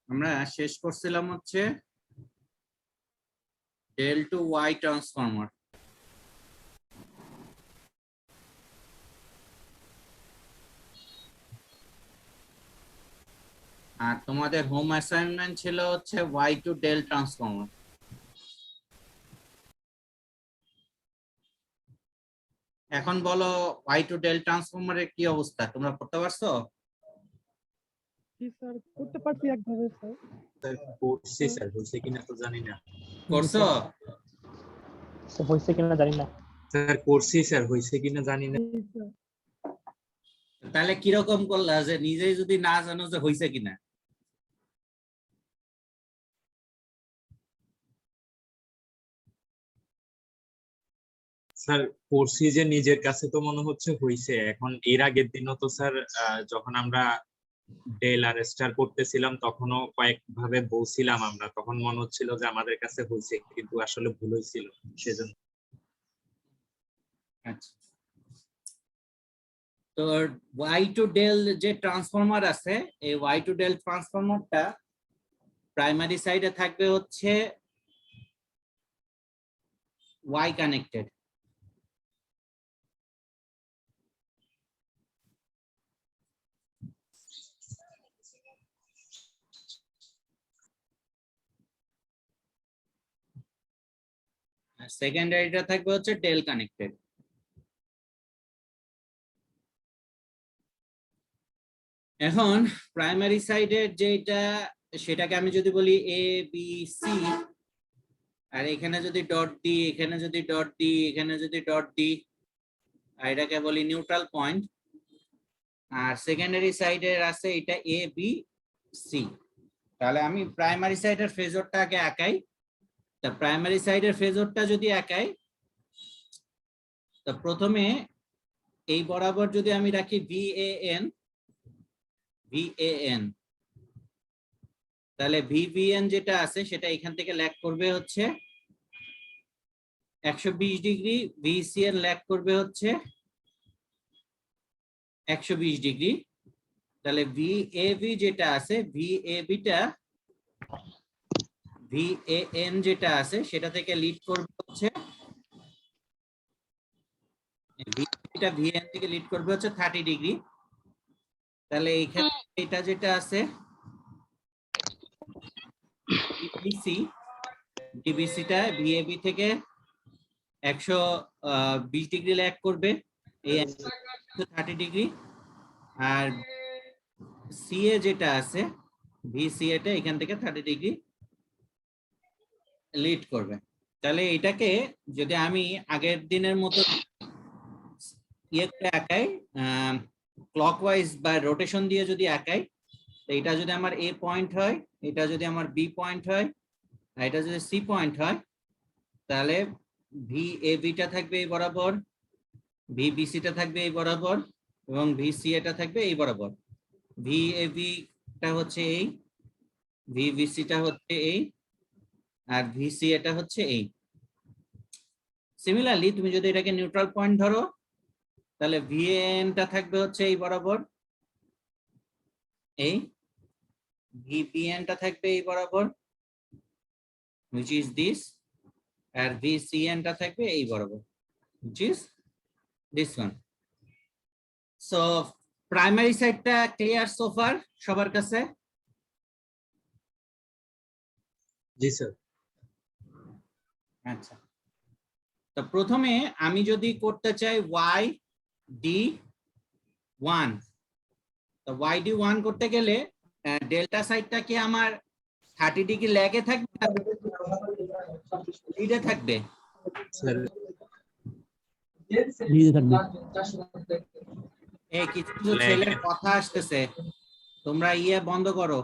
আমরা শেষ করছিলাম হচ্ছে ডেল টু ওয়াই ট্রান্সফর্মার। আর তোমাদের হোম অ্যাসাইনমেন্ট ছিল হচ্ছে ওয়াই টু ডেল ট্রান্সফর্মার। এখন বলো ওয়াই টু ডেল ট্রান্সফর্মারের কি অবস্থা, তোমরা করতে পারছো? জি স্যার, করতে পারছি একভাবে স্যার। করছি স্যার, হয়েছে কিনা তো জানি না। করছো? স্যার হয়েছে কিনা জানি না। স্যার করছি স্যার, হয়েছে কিনা জানি না। জি স্যার। তাহলে কিরকম করলা যে নিজেই যদি না জানো যে হয়েছে কিনা? স্যার করছি যে নিজের কাছে তো মনে হচ্ছে হয়েছে। এখন এর আগের দিনও তো স্যার যখন আমরা ডেল আর স্টার করতেছিলাম তখনও কয়েকভাবে বলছিলাম আমরা, তখন মনে হচ্ছিল যে আমাদের কাছে হয়েছে, কিন্তু আসলে ভুল হয়েছিল সেজন্য। আচ্ছা, তো ওয়াই টু ডেল যে ট্রান্সফরমার আছে, এই ওয়াই টু ডেল ট্রান্সফরমারটা প্রাইমারি সাইডে থাকবে হচ্ছে ওয়াই কানেক্টেড। সেকেন্ডারিটা থাকবে হচ্ছে ডেল কানেক্টেড। এখন প্রাইমারি সাইডের যেটা, সেটাকে আমি যদি বলি এ বি সি, আর এখানে যদি ডট দি, এখানে যদি ডট দি, এখানে যদি ডট দি, আর এটাকে বলি নিউট্রাল পয়েন্ট। আর সেকেন্ডারি সাইডের আছে এটা এ বি সি। তাহলে আমি প্রাইমারি সাইডের ফেজরটা আগে আঁকাই। তা প্রাইমারি সাইডের ফেজরটা যদি আঁকাই, তা প্রথমে এই বরাবর যদি আমি রাখি ভিএএন, ভিএএন, তাহলে ভিভিএন যেটা আছে সেটা এখান থেকে ল্যাগ করবে হচ্ছে 120 ডিগ্রি, ভিসিএন ল্যাগ করবে হচ্ছে 120 ডিগ্রি। তাহলে ভিএভি যেটা আছে, ভিএবিটা ভিএএন যেটা আছে সেটা থেকে লিড করবে হচ্ছে, ভিটা ভিএন থেকে লিড করবে হচ্ছে 30 ডিগ্রি। তাহলে এইখানে এটা যেটা আছে ডিবিসি, ডিবিসিটা ভিএবি থেকে 120 ডিগ্রি ল্যাগ করবে, এই 30 ডিগ্রি। আর সিএ যেটা আছে, ভিসিএটা এখান থেকে 30 ডিগ্রি লিড করবে। তাহলে এটাকে যদি আমি আগের দিনের মতো ইয়ে করে আঁকাই, ক্লকওয়াইজ বা রোটেশন দিয়ে যদি আঁকাই, তো এটা যদি আমার এ পয়েন্ট হয়, এটা যদি আমার বি পয়েন্ট হয়, আর এটা যদি সি পয়েন্ট হয়, তাহলে ভি এ বিটা থাকবে এই বরাবর, ভি বিসিটা থাকবে এই বরাবর, এবং ভি সি এটা থাকবে এই বরাবর। ভি এ বিটা হচ্ছে এই, ভি বিসিটা হচ্ছে এই, আর ভি সি এটা হচ্ছে এই। সিমিলারলি তুমি যদি এটাকে নিউট্রাল পয়েন্ট ধরো, তাহলে ভিএনটা থাকবে হচ্ছে এই বরাবর, এই ভিপিএনটা থাকবে এই বরাবর, which is this, আর ভিসিএনটা থাকবে এই বরাবর, which is this one. So primary সাইডটা ক্লিয়ার সো ফার সবার কাছে? জি স্যার। আচ্ছা, তো প্রথমে আমি যদি করতে চাই ওয়াই ডি ওয়ান, তো ওয়াই ডি ওয়ান করতে গেলে ডেল্টা সাইডটা কি আমার 30 ডিগ্রি ল্যাগে থাকবে, লিডে থাকবে? স্যার এই কিছু কিছু ছেলের কথা আসতেছে, তোমরা ইয়ে বন্ধ করো।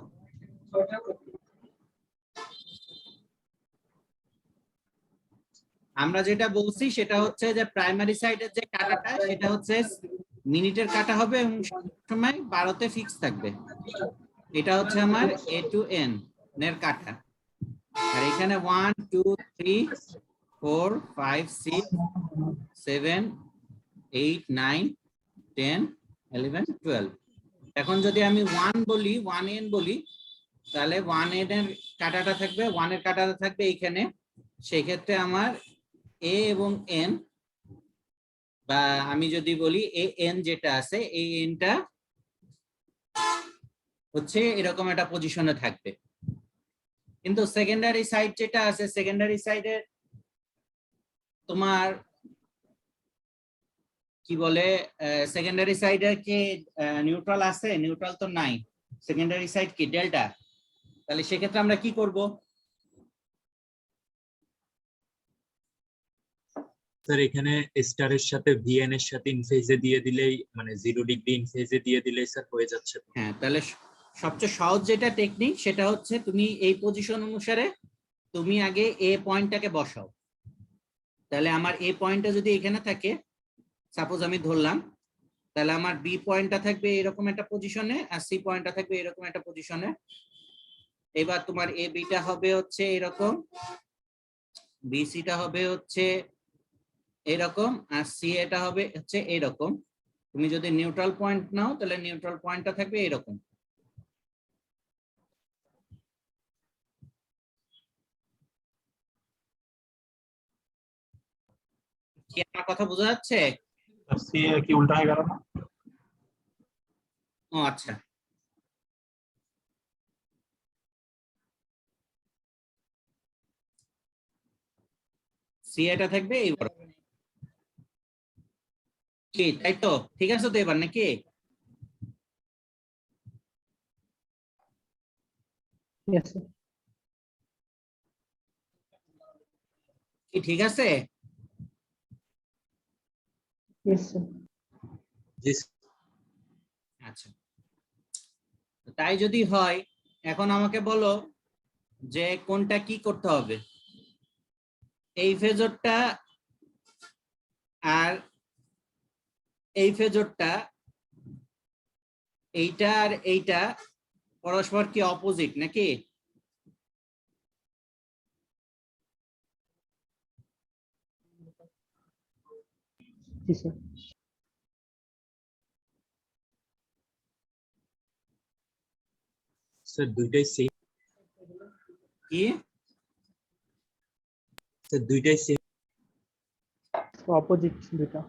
আমরা যেটা বলছি সেটা হচ্ছে যে প্রাইমারি সাইডের যে কাটাটা সেটা হচ্ছে মিনিটের কাটা হবে এবং সময় 12তে ফিক্স থাকবে। এটা হচ্ছে আমার এ টু এন এর কাটা। আর এখানে 1 2 3 4 5 6 7 8 9 10 11 12। এখন যদি আমি 1 বলি, 1n বলি, তাহলে 1 এর কাটাটা থাকবে, 1 এর কাটাটা থাকবে এইখানে। সেই ক্ষেত্রে আমার এ এবং এন, বা আমি যদি বলি এ এন যেটা আছে এই এনটা হচ্ছে এরকম একটা পজিশনে থাকবে। কিন্তু সেকেন্ডারি সাইড যেটা আছে, সেকেন্ডারি সাইডে তোমার কি বলে, সেকেন্ডারি সাইডে কি নিউট্রাল আছে? নিউট্রাল তো নাই। সেকেন্ডারি সাইড কি ডেল্টা। তাহলে সেক্ষেত্রে আমরা কি করব? স্যার এখানে স্টারের সাথে ভিএন এর সাথে ইন ফেজে দিয়ে দিলেই, মানে 0 ডিগ্রি ইন ফেজে দিয়ে দিলেই স্যার হয়ে যাচ্ছে। হ্যাঁ, তাহলে সবচেয়ে সহজ যেটা টেকনিক সেটা হচ্ছে তুমি এই পজিশন অনুসারে তুমি আগে এ পয়েন্টটাকে বসাও। তাহলে আমার এ পয়েন্টটা যদি এখানে থাকে, সাপোজ আমি ধরলাম, তাহলে আমার বি পয়েন্টটা থাকবে এরকম একটা পজিশনে, আর সি পয়েন্টটা থাকবে এরকম একটা পজিশনে। এবার তোমার এ বিটা হবে হচ্ছে এরকম, বি সিটা হবে হচ্ছে এরকম, আর সি এটা হবে হচ্ছে এরকম। তুমি যদি নিউট্রাল পয়েন্ট নাও তাহলে নিউট্রাল পয়েন্টটা থাকবে এরকম। কি আমার কথা বোঝা যাচ্ছে? সি কি উল্টা হয়ে গেল না? ও আচ্ছা, সি এটা থাকবে এই বড়। কি তাই তো? ঠিক আছে তো এবার নাকি? Yes, sir. কি ঠিক আছে? Yes, sir. জি আচ্ছা, তাই যদি হয় এখন আমাকে বলো যে কোনটা কি করতে হবে। এই ফেজরটা আর এই ফেজরটা, এইটা আর এইটা পরস্পর কি অপোজিট নাকি? Yes, sir. স্যার দুইটাই সেম, কি স্যার দুইটাই সেম। So opposite দুইটা।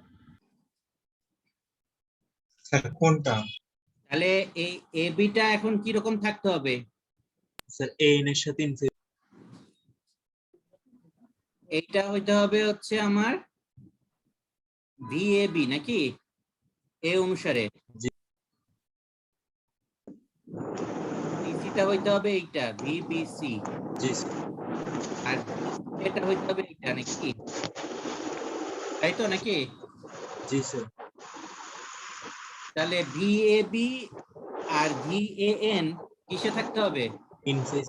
স্যার কোনটা? তাহলে এই এ বিটা এখন কি রকম থাকতে হবে? স্যার এ এন এর সাথে ইন ফেজ, এইটা হইতে হবে হচ্ছে আমার ভিএবি নাকি এ অনুসারে। জি। বিসিটা হইতে হবে এইটা ভিবিসি, জি স্যার। আর এটা হইতে হবে এইটা নাকি? তাই তো নাকি? জি স্যার। তাহলে ভিএবি আর ভিএএন কিসে থাকতে হবে? In phase.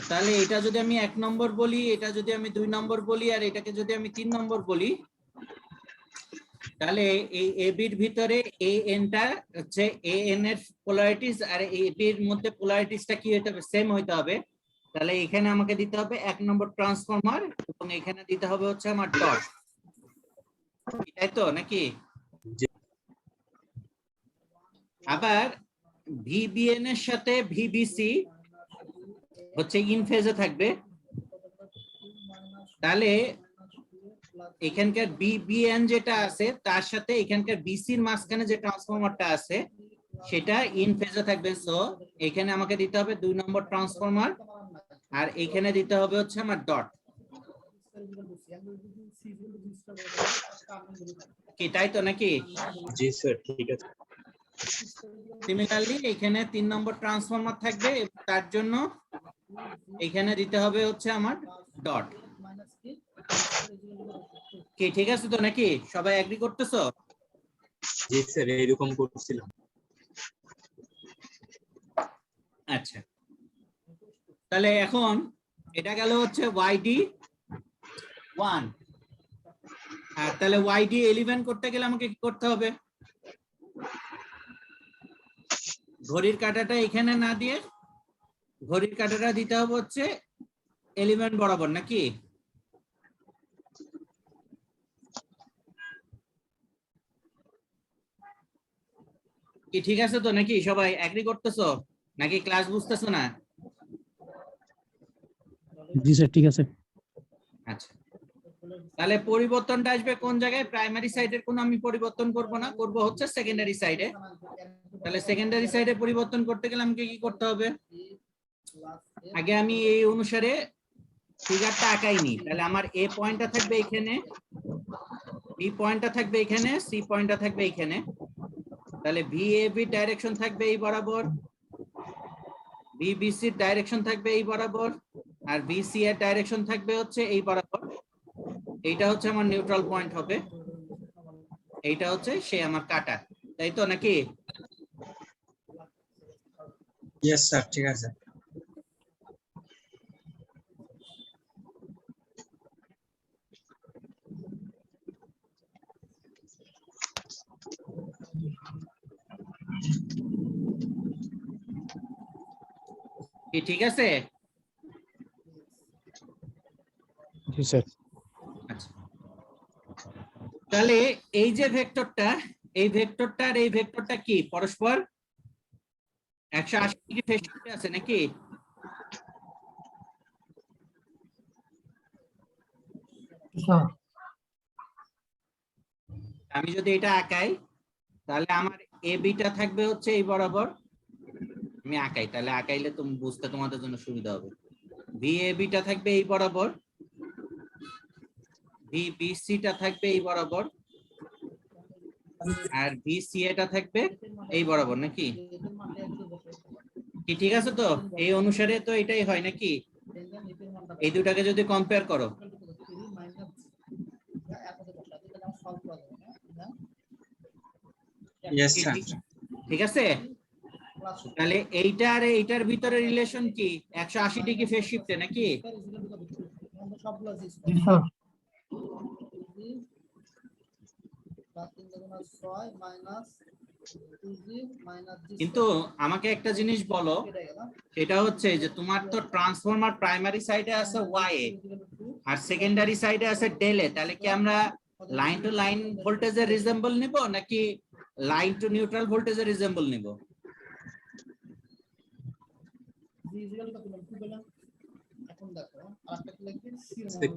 তাহলে এটা যদি আমি 1 নম্বর বলি, এটা যদি আমি 2 নম্বর বলি, আর এটাকে যদি আমি 3 নম্বর বলি, তাহলে এই এবির ভিতরে এ এনটা হচ্ছে এ এন এর পোলারিটিস, আর এবির মধ্যে পোলারিটিসটা কি হতে হবে? সেম হইতে হবে। তাহলে এখানে আমাকে দিতে হবে 1 নম্বর ট্রান্সফরমার, এবং এখানে দিতে হবে হচ্ছে আমার ডট। তাই তো নাকি? জি আবার ভিবিএন এর সাথে ভিবিসি হচ্ছে ইন ফেজে থাকবে। তাহলে এখানকার বিবিএন যেটা আছে তার সাথে এখানকার বিসির মাঝখানে যে ট্রান্সফরমারটা আছে সেটা ইন ফেজে থাকবে। সো এখানে আমাকে দিতে হবে 2 নম্বর ট্রান্সফরমার, আর এখানে দিতে হবে হচ্ছে আমার ডট। কি তাই তো নাকি? জি স্যার ঠিক আছে। সিমিলারলি এখানে 3 নম্বর ট্রান্সফরমার থাকবে, এবং তার জন্য এখানে দিতে হবে হচ্ছে আমার ডট। কি ঠিক আছে তো নাকি? সবাই এগ্রি করতেছো? জি স্যার এরকম করছিলাম। আচ্ছা, তাহলে এখন এটা গেল হচ্ছে ওয়াইডি 1। আর তাহলে ওয়াইডি 11 করতে গেলে আমাকে কি করতে হবে? ঘড়ির কাঁটাটা এখানে না দিয়ে ঘড়ির কাঁটাটা দিতে হবে হচ্ছে 11 বরাবর নাকি? কি ঠিক আছে তো নাকি? সবাই এগ্রি করতেছো নাকি ক্লাস বুঝতেছো না? জি স্যার ঠিক আছে। আচ্ছা, তাহলে পরিবর্তনটা আসবে কোন জায়গায়? প্রাইমারি সাইডের কোনো আমি পরিবর্তন করব না, করব হচ্ছে সেকেন্ডারি সাইডে। তাহলে সেকেন্ডারি সাইডে পরিবর্তন করতে গেলে আমাকে কি করতে হবে? আগে আমি এই অনুসারে ফিগারটা আঁকাইনি। তাহলে আমার এ পয়েন্টটা থাকবে এখানে, বি পয়েন্টটা থাকবে এখানে, সি পয়েন্টটা থাকবে এখানে। তাহলে ভি এ বি ডাইরেকশন থাকবে এই বরাবর, বি বি সি ডাইরেকশন থাকবে এই বরাবর, আর বি সি এর ডাইরেকশন থাকবে হচ্ছে এই বরাবর। এইটা হচ্ছে আমার নিউট্রাল পয়েন্ট হবে, এইটা হচ্ছে সে আমার কাটা, তাই তো নাকি? ইয়েস স্যার, ঠিক আছে। কি ঠিক আছে? জি স্যার। আচ্ছা, তাহলে এই যে ভেক্টরটা, এই ভেক্টরটা আর এই ভেক্টরটা কি পরস্পর 180 ডিগ্রি ফেজ শিফটে আছে নাকি? আমি যদি এটা আঁকাই তাহলে আমার এ বিটা থাকবে হচ্ছে এই বরাবর। আমি আঁকাই, তাহলে আঁকাইলে তুমি বুঝতে তোমাদের জন্য সুবিধা হবে। ভি এ বিটা থাকবে এই বরাবর, ভি বি সি টা থাকবে এই বরাবর, আর ভি সি এটা থাকবে এই বরাবর নাকি? কি ঠিক আছে তো? এই অনুসারে তো এটাই হয় নাকি? এই দুটাকে যদি কম্পেয়ার করো, ইয়েস স্যার। ঠিক আছে? তাহলে এইটা আর এইটার ভিতরে রিলেশন কি? 180 ডিগ্রি ফেজ শিফটে নাকি? কিন্তু আমাকে একটা জিনিস বলো, সেটা হচ্ছে যে তোমার তো ট্রান্সফরমার প্রাইমারি সাইডে আছে ওয়াই এ আর সেকেন্ডারি সাইডে আছে ডেল এ, তাহলে কি আমরা লাইন টু লাইন ভোল্টেজের রিজেম্বল নিব নাকি লাইন টু নিউট্রাল ভোল্টেজের রিজেম্বল নিব?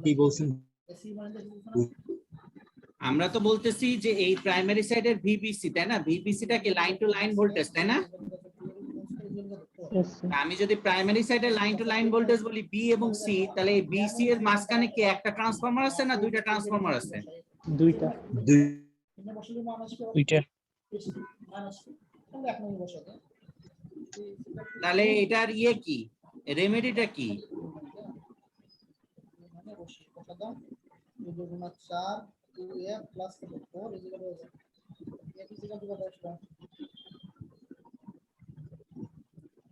কি বলছেন? আমরা তো বলতেছি যে এই প্রাইমারি সাইডের ভিবিসি, তাই না? ভিবিসি টা কি লাইন টু লাইন ভোল্টেজ, তাই না? Yes, sir. আমি যদি প্রাইমারি সাইডে লাইন টু লাইন ভোল্টেজ বলি বি এবং সি, তাহলে এই বি সি এর মাঝখানে কি একটা ট্রান্সফরমার আছে না দুইটা ট্রান্সফরমার আছে? দুইটা। দুইটা। তাহলে এটার ইয়ে কি, রেমেডিটা কি?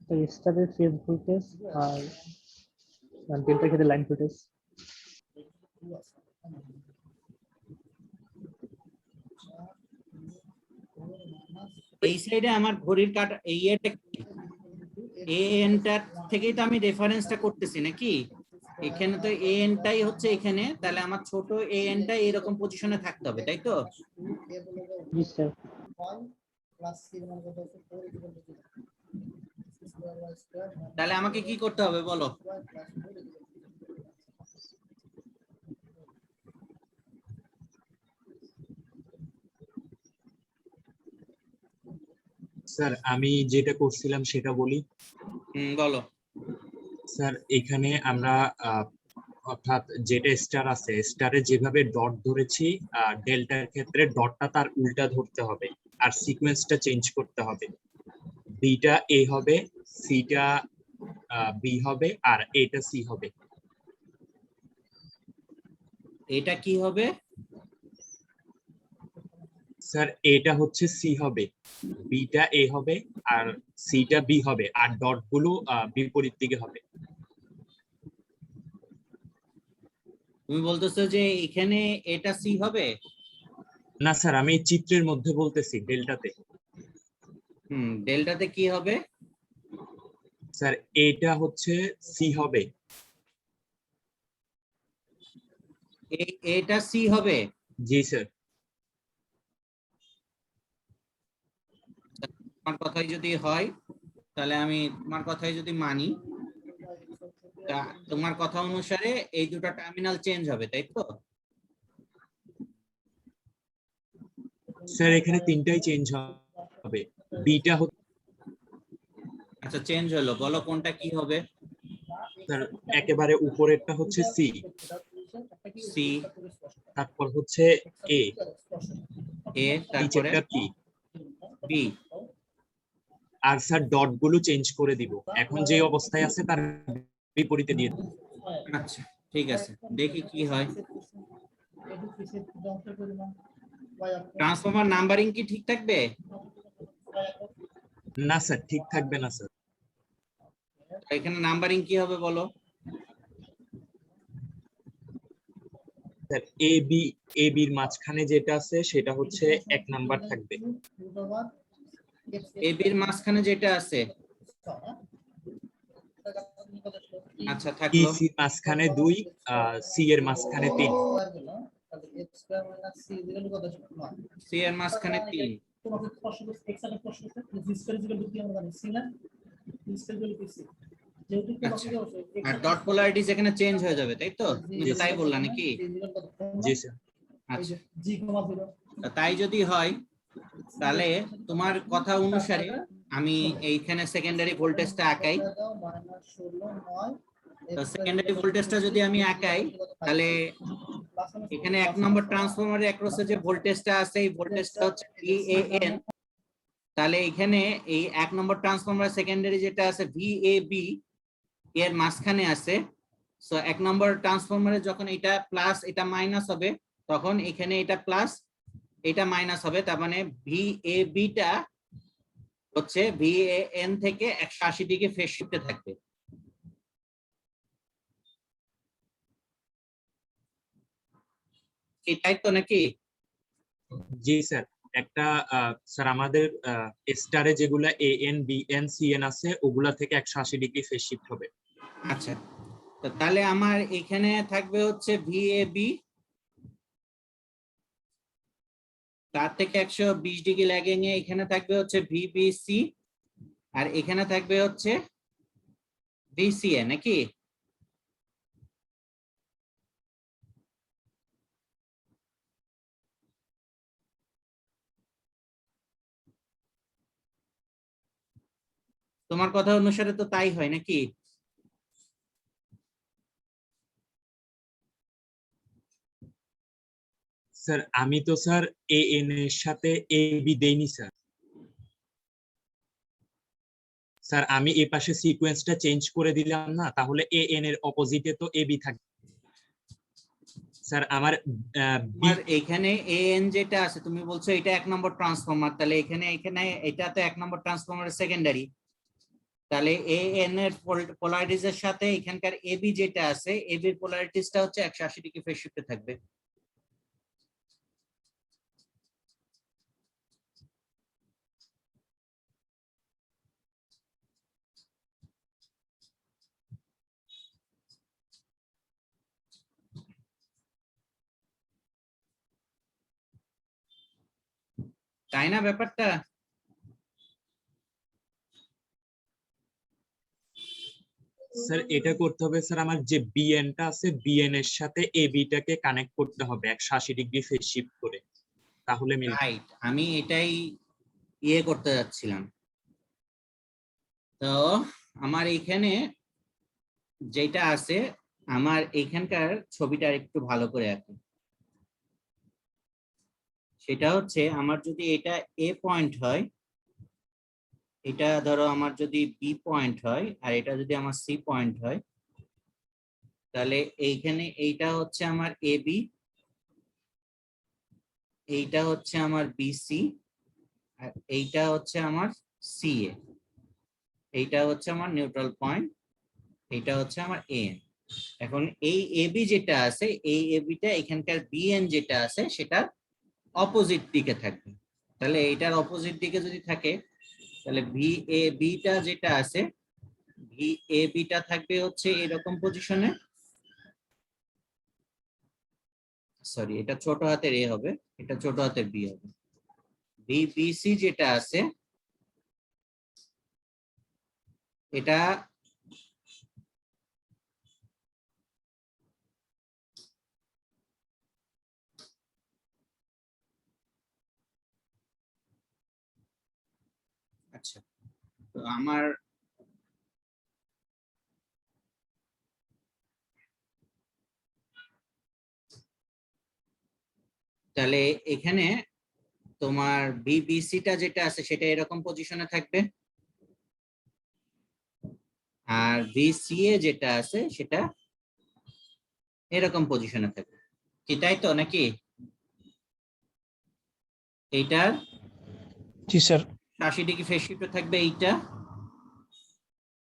তো স্টারের ফেজ ভোল্টেজ আর ডেল্টার ক্ষেত্রে লাইন ভোল্টেজ। এই সাইডে আমার ঘড়ির কাঁটা এই এটা এএনটার থেকেই তো আমি রেফারেন্সটা করতেছি নাকি? এখানে তো এএনটাই হচ্ছে এখানে, তাহলে আমার ছোট এএনটা এরকম পজিশনে থাকতে হবে, তাই তো? জি স্যার। তাহলে আমাকে কি করতে হবে বলো? স্যার আমি যেটা করছিলাম সেটা বলি। বলো। স্যার এখানে আমরা অর্থাৎ যেটা স্টার আছে স্টারে যেভাবে ডট ধরেছি ডেল্টার ক্ষেত্রে ডটটা তার উল্টা ধরতে হবে আর সিকোয়েন্সটা চেঞ্জ করতে হবে। বিটা এ হবে, সিটা বি হবে আর এটা সি হবে। এটা কি হবে? স্যার এটা হচ্ছে সি হবে, বিটা এ হবে আর সিটা বি হবে আর ডট গুলো বিপরীত দিকে হবে। তুমি বলতেছো যে এখানে এটা সি হবে? না স্যার, আমি চিত্রের মধ্যে বলতেছি ডেল্টাতে। ডেল্টাতে কি হবে? স্যার এটা হচ্ছে সি হবে। এটা সি হবে? জি স্যার। তোমার কথাই যদি হয় তাহলে আমি তোমার কথাই যদি মানি, তোমার কথা অনুসারে এই দুটো টার্মিনাল চেঞ্জ হবে, তাই তো? স্যার এখানে তিনটাই চেঞ্জ হবে। বিটা আচ্ছা, চেঞ্জ হলো, বলো কোনটা কি হবে? স্যার একেবারে উপরেরটা হচ্ছে সি, সি, তারপর হচ্ছে এ, এ, তারপরে নিচেরটা পি। বি। আর স্যার ডট গুলো চেঞ্জ করে দিব, এখন যে অবস্থায় আছে তার বিপরীতে দিয়ে দিব। আচ্ছা ঠিক আছে, দেখি কি হয়। ট্রান্সফর্মার নাম্বারিং কি ঠিক থাকবে? না স্যার, ঠিক থাকবে না স্যার। এখানে নাম্বারিং কি হবে বলো? স্যার এ বির মাঝখানে যেটা আছে সেটা হচ্ছে 1 নাম্বার থাকবে। এ বির মাঝখানে যেটা আছে, আচ্ছা বি থাকলো। সি মাঝখানে 2, সি এর মাঝখানে 3। সি এর মাঝখানে 3। আচ্ছা, আর ডট পোলারিটিজ এখানে চেঞ্জ হয়ে যাবে, তাই তো? তুমি তো তাই বললা নাকি? জি স্যার। আচ্ছা, তা তাই যদি হয় তাহলে তোমার কথা অনুসারে আমি এইখানে সেকেন্ডারি ভোল্টেজটা আঁকাই। সেকেন্ডারি ভোল্টেজটা যদি আমি আঁকাই তাহলে এখানে 1 নম্বর ট্রান্সফরমারের অ্যাক্রসে যে ভোল্টেজটা আছে এই ভোল্টেজটা হচ্ছে VAN। তাহলে এখানে এই 1 নম্বর ট্রান্সফরমার সেকেন্ডারি যেটা আছে VAB এর মাঝখানে আছে। সো 1 নম্বর ট্রান্সফরমারে যখন এটা প্লাস এটা মাইনাস হবে তখন এখানে এটা প্লাস এটা মাইনাস হবে, তার মানে VAB টা হচ্ছে VAN থেকে 180 ডিগ্রি ফেজ শিফটে থাকবে। এটাই তো নাকি? জি স্যার। একটা স্যার আমাদের স্টারে যেগুলা এএন বিএন সিএন আছে ওগুলা থেকে 180 ডিগ্রি ফেজ শিফট হবে। আচ্ছা, তো তাহলে আমার এখানে থাকবে হচ্ছে VAB, তার থেকে 120 ডিগ্রি ল্যাগিং এ এখানে থাকবে হচ্ছে VBC, আর এখানে থাকবে হচ্ছে VCA নাকি? তোমার কথা অনুসারে তো তাই হয় নাকি? স্যার আমি তো স্যার এএন এর সাথে এবি দেইনি স্যার। স্যার আমি এই পাশে সিকোয়েন্সটা চেঞ্জ করে দিলাম না, তাহলে এএন এর অপোজিটে তো এবি থাকবে। স্যার আমার তোমার এখানে AN যেটা আছে তুমি বলছো এটা 1 নম্বর ট্রান্সফরমার, তাহলে এখানে এটা তো 1 নম্বর ট্রান্সফরমারের সেকেন্ডারি, তাহলে AN এর পোলারিটিজের সাথে এখানকার AB যেটা আছে AB এর পোলারিটিজটা হচ্ছে 180 ডিগ্রি ফেজ শিফটে থাকবে। তাই না ব্যাপারটা? স্যার এটা করতে হবে স্যার, আমার যে বিএনটা আছে বিএন এর সাথে এবিটাকে কানেক্ট করতে হবে 180 ডিগ্রি ফেজ শিফট করে, তাহলে মিলবে। রাইট, আমি এটাই করতে যাচ্ছিলাম। তো আমার এইখানে যেটা আছে, আমার এইখানকার ছবিটা একটু ভালো করে আঁকি। সেটা হচ্ছে আমার যদি এটা A পয়েন্ট হয়, এটা ধরো আমার যদি B পয়েন্ট হয়, আর এটা যদি আমার C পয়েন্ট হয়, তাহলে এইখানে এইটা হচ্ছে আমার AB, এইটা হচ্ছে আমার BC, আর এইটা হচ্ছে আমার CA, এইটা হচ্ছে আমার নিউট্রাল পয়েন্ট, এইটা হচ্ছে আমার AN। এখন এই AB যেটা আছে এই ABটা এখানকার BN যেটা আছে সেটা অপোজিট দিকে থাকবে। তাহলে এইটার অপোজিট দিকে যদি থাকে তাহলে VAB-টা যেটা আছে VAB-টা থাকবে হচ্ছে এরকম পজিশনে, সরি এটা ছোট হাতের A হবে, এটা ছোট হাতের B হবে। VBC যেটা আছে এটা আচ্ছা, তো আমার তাহলে এখানে তোমার বিবিসিটা যেটা আছে সেটা এরকম পজিশনে থাকবে, আর ভিসিএ যেটা আছে সেটা এরকম পজিশনে থাকবে, কি তাই তো নাকি? এইটার জি স্যার। 80 ডিগ্রি ফেজ শিফটে থাকবে এইটা,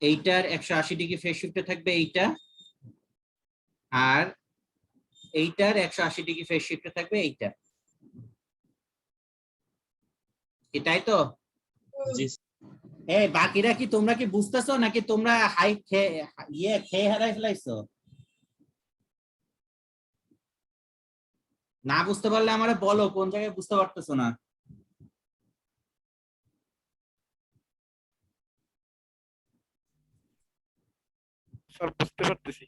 এইটার 180 ডিগ্রি ফেজ শিফটে থাকবে এইটা, আর এইটার 180 ডিগ্রি ফেজ শিফটে থাকবে এইটা, কি তাই তো? জি এই বাকিরা কি তোমরা কি বুঝতেছো নাকি তোমরা হাই খেয়ে হারাই ফেলাইছো? না বুঝতে পারলে আমারে বলো কোন জায়গায় বুঝতে পারতেছো না। স্যার বুঝতে পারতেছি।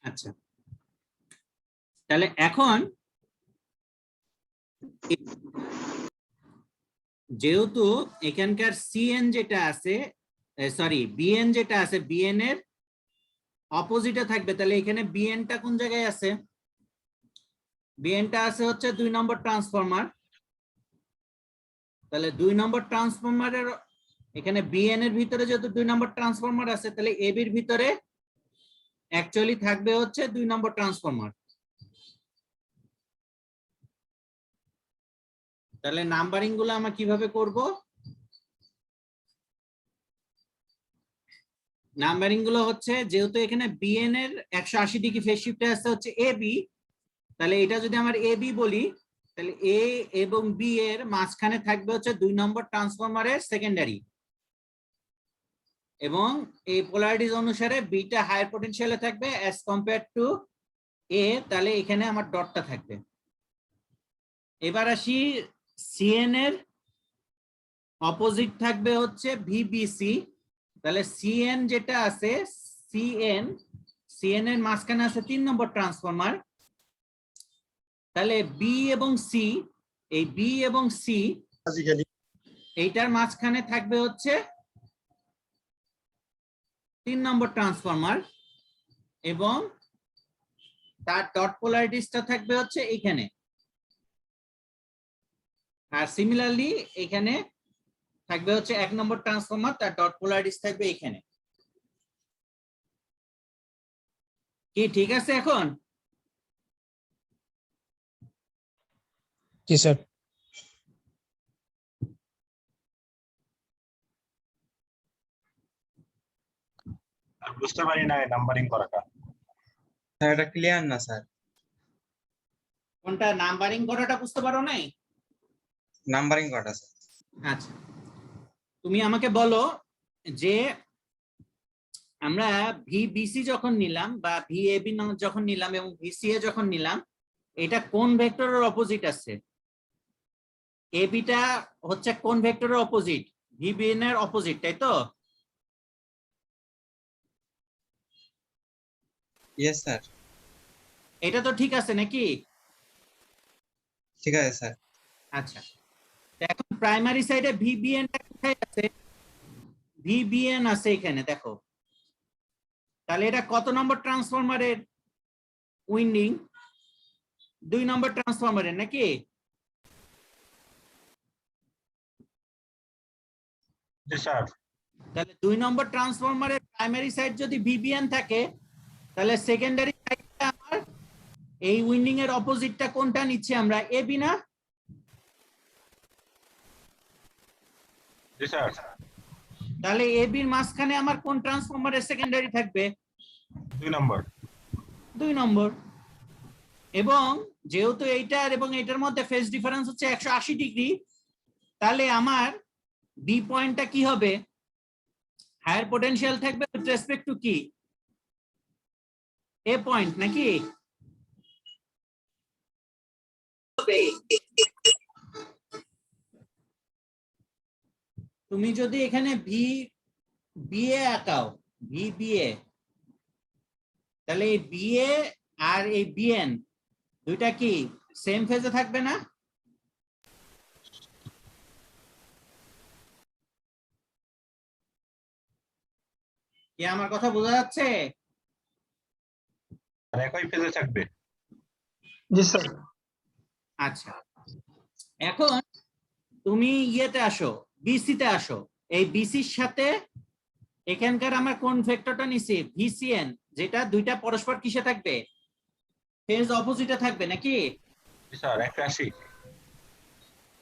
আচ্ছা, তাহলে এখন যেহেতু এখানকার সিএন যেটা আছে, সরি বিএন যেটা আছে, বিএন এর অপোজিটে থাকবে, তাহলে এখানে বিএনটা কোন জায়গায় আছে? বিএনটা আছে হচ্ছে 2 নম্বর ট্রান্সফরমার, তাহলে 2 নম্বর ট্রান্সফরমারের এখানে বিএন এর ভিতরে যেহেতু 2 নম্বর ট্রান্সফরমার আছে, তাহলে এবির ভিতরে অ্যাকচুয়ালি থাকবে হচ্ছে 2 নম্বর ট্রান্সফরমার। তাহলে নাম্বারিং গুলো আমরা কিভাবে করব? নাম্বারিং গুলো হচ্ছে যেহেতু এখানে বিএন এর 180 ডিগ্রি ফেজ শিফটে আছে হচ্ছে এবি, তাহলে এটা যদি আমার এবি বলি, তাহলে এ এবং বি এর মাঝখানে থাকবে হচ্ছে 2 নম্বর ট্রান্সফরমারের সেকেন্ডারি, এবং এই পোলারিটিজ অনুসারে বিটা হায়ার পটেনশিয়ালে থাকবে অ্যাজ কম্পেয়ার টু এ, তাহলে এখানে আমার ডটটা থাকবে। এবার আসি সিএন এর অপোজিট থাকবে হচ্ছে ভিবিসি, তাহলে সিএন যেটা আছে, সিএন এর মাঝখানে আছে 3 নম্বর ট্রান্সফরমার, তাহলে বি এবং সি, এই বি এবং সি এইটার মাঝখানে থাকবে হচ্ছে 3 নম্বর ট্রান্সফরমার, এবং তার ডট পোলারিটিসটা থাকবে হচ্ছে এইখানে, আর সিমিলারলি এখানে থাকবে হচ্ছে 1 নম্বর ট্রান্সফরমার, তার ডট পোলারিটিস থাকবে এখানে। কি ঠিক আছে এখন? জি স্যার। বুঝতে পারি না নাম্বারিং করাটা। স্যার এটা ক্লিয়ার না স্যার, কোনটা নাম্বারিং করাটা বুঝতে পারো নাই? নাম্বারিং করাটা স্যার। আচ্ছা, তুমি আমাকে বলো যে আমরা ভিবিসি যখন নিলাম বা ভিএবি যখন নিলাম এবং ভিসিএ যখন নিলাম, এটা কোন ভেক্টরের অপোজিট আছে? এবিটা হচ্ছে কোন ভেক্টরের অপোজিট? ভিবিএন এর অপোজিট, তাই তো? Yes sir. এটা তো ঠিক আছে নাকি? ঠিক আছে স্যার। আচ্ছা, তো এখন প্রাইমারি সাইডে ভিবিএন টা কোথায় আছে? ভিবিএন আছে এখানে, দেখো। তাহলে এটা কত নম্বর ট্রান্সফরমারের উইন্ডিং? 2 নম্বর ট্রান্সফরমারের নাকি? জি স্যার। তাহলে 2 নম্বর ট্রান্সফরমারের প্রাইমারি সাইড যদি ভিবিএন থাকে, তাহলে সেকেন্ডারি সাইডটা আমার এই উইন্ডিং এর অপোজিটটা কোনটা নিচ্ছি আমরা? এবি না? জি স্যার। তাহলে এবির মাঝখানে আমার কোন ট্রান্সফরমারের সেকেন্ডারি থাকবে? 2 নম্বর। 2 নম্বর। এবং যেহেতু এইটার এবং এটার মধ্যে ফেজ ডিফারেন্স হচ্ছে 180 ডিগ্রি, তাহলে আমার বি পয়েন্টটা কি হবে? হায়ার পটেনশিয়াল থাকবে উইথ রেসপেক্ট টু কি? এ পয়েন্ট নাকি? তুমি যদি এখানে ভি বিএ আঁকাও, ভি বিএ, তাহলে এই বিএ আর এই বিএন দুইটা কি সেম ফেজে থাকবে না? কি আমার কথা বোঝা যাচ্ছে? আর একই পেজে থাকবে। জি স্যার। আচ্ছা, এখন তুমি ইয়েতে আসো, বিসি তে আসো। এই বিসির সাথে এখানকার আমার কোন ভেক্টরটা নিছি, ভিসিএন, যেটা দুইটা পরস্পর কিসে থাকবে, ফেজ অপোজিটে থাকবে নাকি? জি স্যার 81।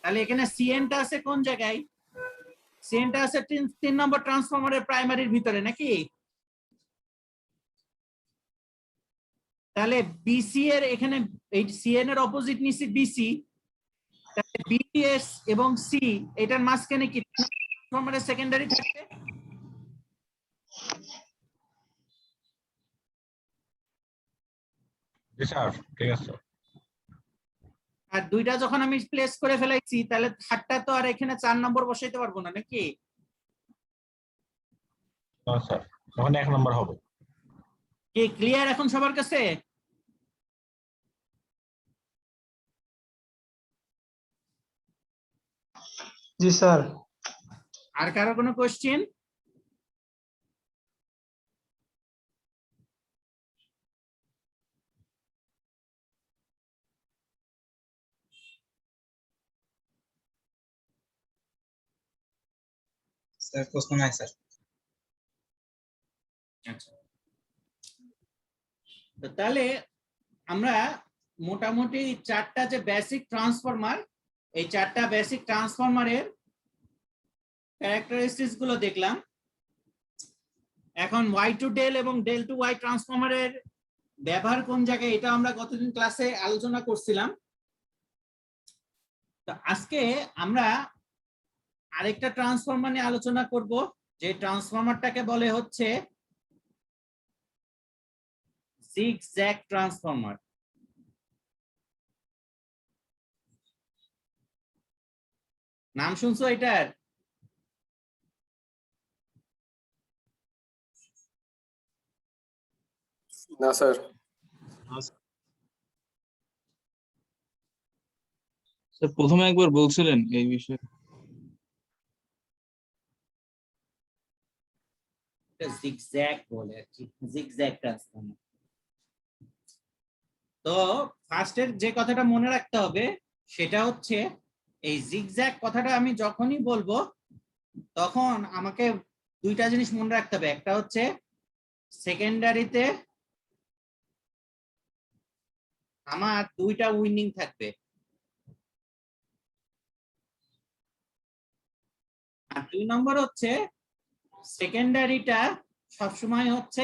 তাহলে এখানে সিএনটা আছে কোন জায়গায়? সিএনটা আছে 3 নম্বর ট্রান্সফরমারের প্রাইমারির ভিতরে নাকি? তাহলে বিসি এর এখানে এই সিএন এর অপোজিট নিছি বিসি, তাহলে বিএস এবং সি এটার মাঝখানে কি ট্রান্সফরমারের সেকেন্ডারি থাকবে? জি স্যার ঠিক আছে। আর দুইটা যখন আমি প্লেস করে ফেলাইছি, তাহলে থার্ডটা তো আর এখানে 4 নম্বর বসাইতে পারবো না নাকি? না স্যার, তখন 1 নম্বর হবে। কি ক্লিয়ার এখন সবার কাছে? জি স্যার। আর কারো কোনো কোশ্চেন? স্যার প্রশ্ন নাই স্যার। আচ্ছা, তো তাহলে আমরা মোটামুটি 4টা যে বেসিক ট্রান্সফরমার, এই 4টা বেসিক ট্রান্সফরমারের ক্যারেক্টারিস্টিক্স গুলো দেখলাম। এখন ওয়াই টু ডেল এবং ডেল টু ওয়াই ট্রান্সফরমারের ব্যবহার কোন জায়গায়, এটা আমরা গতদিন ক্লাসে আলোচনা করছিলাম। তো আজকে আমরা আরেকটা ট্রান্সফরমার নিয়ে আলোচনা করব, যে ট্রান্সফরমারটাকে বলে হচ্ছে জিগজ্যাগ ট্রান্সফরমার। নাম শুনছো এটার? না স্যার। স্যার প্রথমে একবার বলছিলেন এই বিষয়ে। জিগজ্যাগ বলে আর কি, জিগজ্যাগ ট্রান্সফরমার। তো ফার্স্টের যে কথাটা মনে রাখতে হবে সেটা হচ্ছে, এই জিগজ্যাগ কথাটা আমি যখনই বলবো তখন আমাকে দুইটা জিনিস মনে রাখতে হবে। একটা হচ্ছে সেকেন্ডারিতে আমার দুইটা উইন্ডিং থাকবে, আর 2 নম্বর হচ্ছে সেকেন্ডারিটা সবসময় হচ্ছে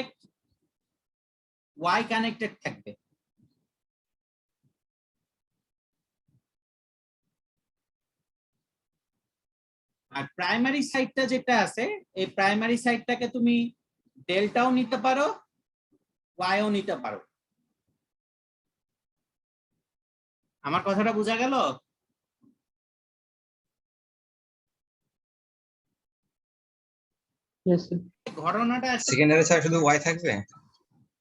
ওয়াই কানেক্টেড থাকবে। আর প্রাইমারি সাইডটা যেটা আছে, এই প্রাইমারি সাইডটাকে তুমি ডেল্টাও নিতে পারো, ওয়াইও নিতে পারো। আমার কথাটা বোঝা গেল? Yes, sir. ঘটনাটা সেকেন্ডারি স্যার শুধু ওয়াই থাকবে?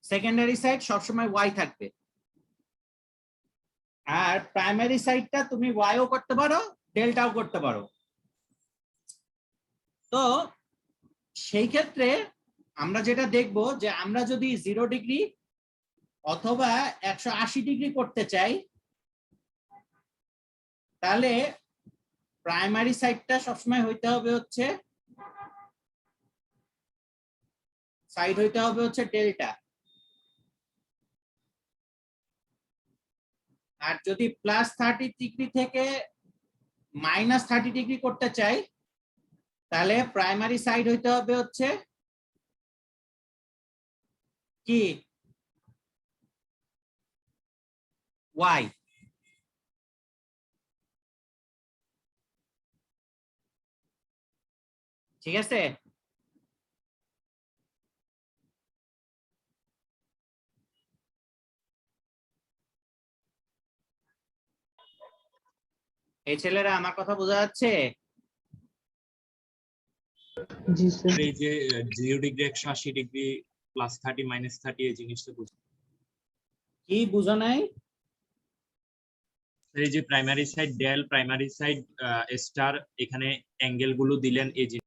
সেকেন্ডারি সাইড সবসময় ওয়াই থাকবে, আর প্রাইমারি সাইডটা তুমি ওয়াইও করতে পারো, ডেল্টাও করতে পারো। তো সেই ক্ষেত্রে আমরা যেটা দেখব, যে আমরা যদি 0 ডিগ্রি অথবা 180 ডিগ্রি করতে চাই, তাহলে প্রাইমারি সাইডটা সবসময় হইতে হবে হচ্ছে ডেল্টা। আর যদি +30 ডিগ্রি থেকে -30 ডিগ্রি করতে চাই, তাহলে প্রাইমারি সাইড হইতে হবে হচ্ছে কি, ওয়াই। ঠিক আছে? এই ছেলেরা আমার কথা বোঝা যাচ্ছে? জি স্যার। আর এই যে 0 ডিগ্রি 180 ডিগ্রি +30 -30 এই জিনিসটা বুঝি। কি বুঝো নাই? এই যে প্রাইমারি সাইড ডেল, প্রাইমারি সাইড স্টার, এখানে অ্যাঙ্গেল গুলো দিলেন এই যে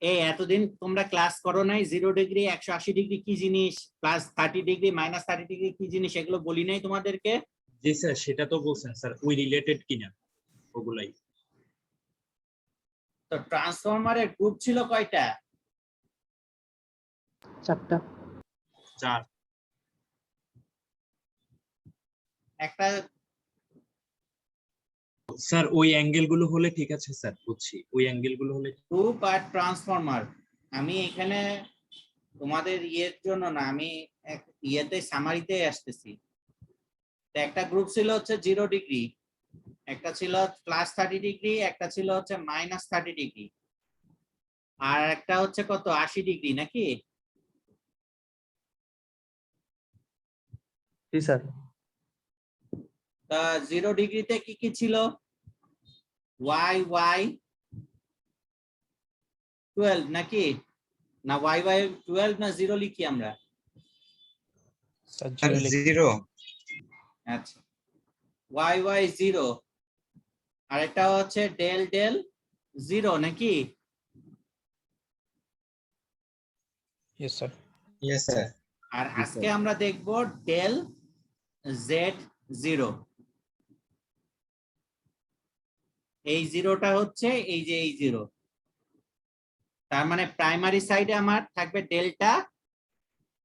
এই এতদিন তোমরা ক্লাস করো নাই 0 ডিগ্রি 180 ডিগ্রি কি জিনিস, +30 ডিগ্রি -30 ডিগ্রি কি জিনিস, এগুলো বলি নাই তোমাদেরকে? জি স্যার, সেটা তো বলছেন স্যার, ওই রিলেটেড কিনা ওগুলাই। তো ট্রান্সফরমারের গ্রুপ ছিল কয়টা? 4টা। 4। একটা স্যার ওই অ্যাঙ্গেল গুলো হলে ঠিক আছে স্যার, বুঝছি, ওই অ্যাঙ্গেল গুলো হলে। গ্রুপ আর ট্রান্সফরমার। আমি এখানে তোমাদের ইয়ের জন্য না, আমি ইয়েতে সামারিতে আসতেছি। তো একটা গ্রুপ ছিল হচ্ছে 0 ডিগ্রি, একটা ছিল +30 ডিগ্রি, একটা ছিল হচ্ছে -30 ডিগ্রি, আর একটা হচ্ছে কত 80 ডিগ্রি নাকি? জি স্যার। তা 0 ডিগ্রিতে কি কি ছিল? y 12 নাকি? না y 12 না 0 লিখি আমরা? স্যার 0। আচ্ছা, y 0, আর এটা হচ্ছে ডেল 0 নাকি? Yes sir. আর আজকে আমরা দেখব ডেল z 0। এই জিরোটা হচ্ছে এই যে এই 0, তার মানে প্রাইমারি সাইডে আমার থাকবে ডেল্টা,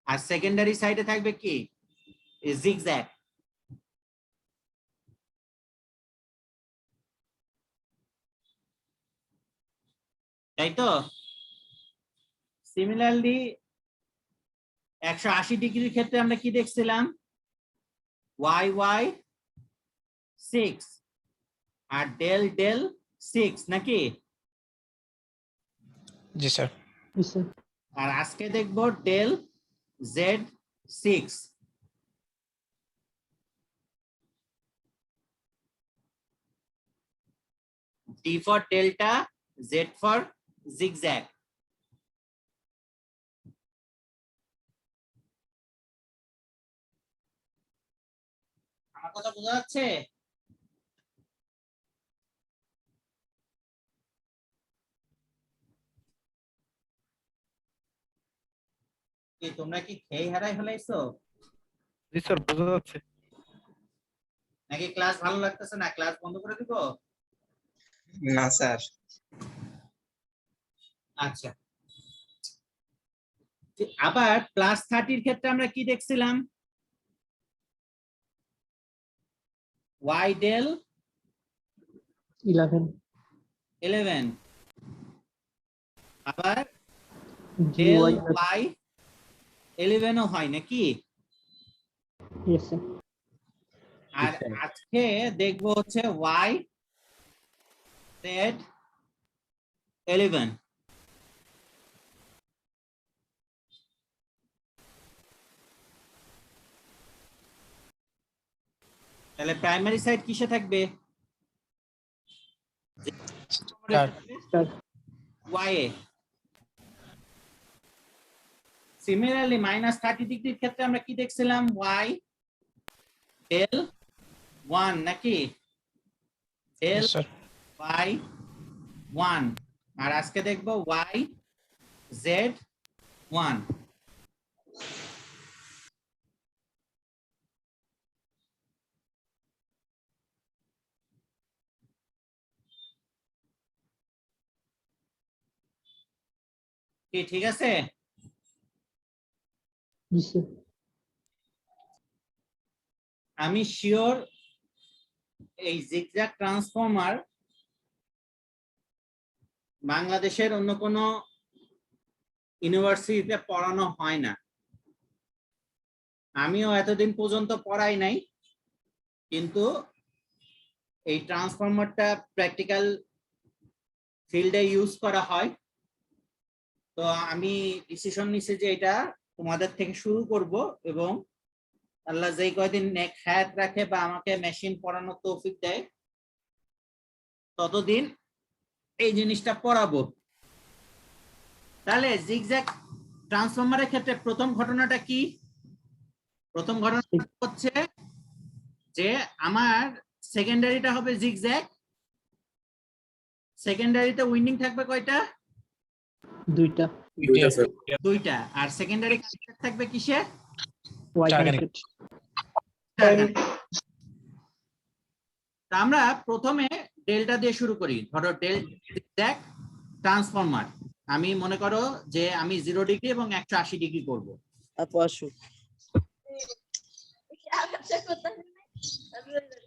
আর সেকেন্ডারি সাইডে থাকবে কি জিগজ্যাগ। তাই তো? সিমিলারলি 180 ডিগ্রির ক্ষেত্রে আমরা কি দেখছিলাম? y 6 আর ডেল 6 নাকি? জি স্যার। জি স্যার। আর আজকে দেখব del z 6। D for delta, Z for zigzag. আমার কথা বোঝা যাচ্ছে? কি তোমরা কি খেয়ে হারাই ফেলাইছো জি স্যার বোঝা যাচ্ছে। নাকি ক্লাস ভালো লাগতেছে না? ক্লাস বন্ধ করে দিব? না স্যার। আচ্ছা, আবার +30 এর ক্ষেত্রে আমরা কি দেখছিলাম? y del 11। 11, আবার জি del ওয়াই। y 11 ও হয় নাকি? Yes sir. আর আজকে দেখবো হচ্ছে y z 11। তাহলে প্রাইমারি সাইড কিসে থাকবে? স্যার। y এ। সিমিলারলি -30 ডিগ্রির ক্ষেত্রে আমরা কি দেখছিলাম? y del 1 নাকি? del y 1, আর আজকে দেখবো y z 1। কি ঠিক আছে? জি স্যার। আমি শিওর এই জিগজ্যাগ ট্রান্সফরমার বাংলাদেশের অন্য কোনো ইউনিভার্সিটিতে পড়ানো হয় না। আমিও এতদিন পর্যন্ত পড়াই নাই, কিন্তু এই ট্রান্সফরমারটা প্র্যাকটিক্যাল ফিল্ডে ইউজ করা হয়। তো আমি ডিসিশন নিছি যে এটা তোমাদের থেকে শুরু করব, এবং আল্লাহ যেই কয়দিন নেক হায়াত রাখে বা আমাকে মেশিন পড়ানোর তৌফিক দেয়, ততদিন এই জিনিসটা পড়াবো। তাহলে জিগজ্যাগ ট্রান্সফরমারের ক্ষেত্রে প্রথম ঘটনাটা কি? প্রথম ঘটনাটা হচ্ছে যে আমার সেকেন্ডারিটা হবে জিগজ্যাগ। সেকেন্ডারিতে উইন্ডিং থাকবে কয়টা? দুইটা। দুইটা। আর সেকেন্ডারি কানেক্টেড থাকবে কিসে? Y connected. তা আমরা প্রথমে ডেল্টা দিয়ে শুরু করি। ধরো জিগজ্যাগ ট্রান্সফরমার, আমি মনে করো যে আমি 0 ডিগ্রি এবং 180 ডিগ্রি করব।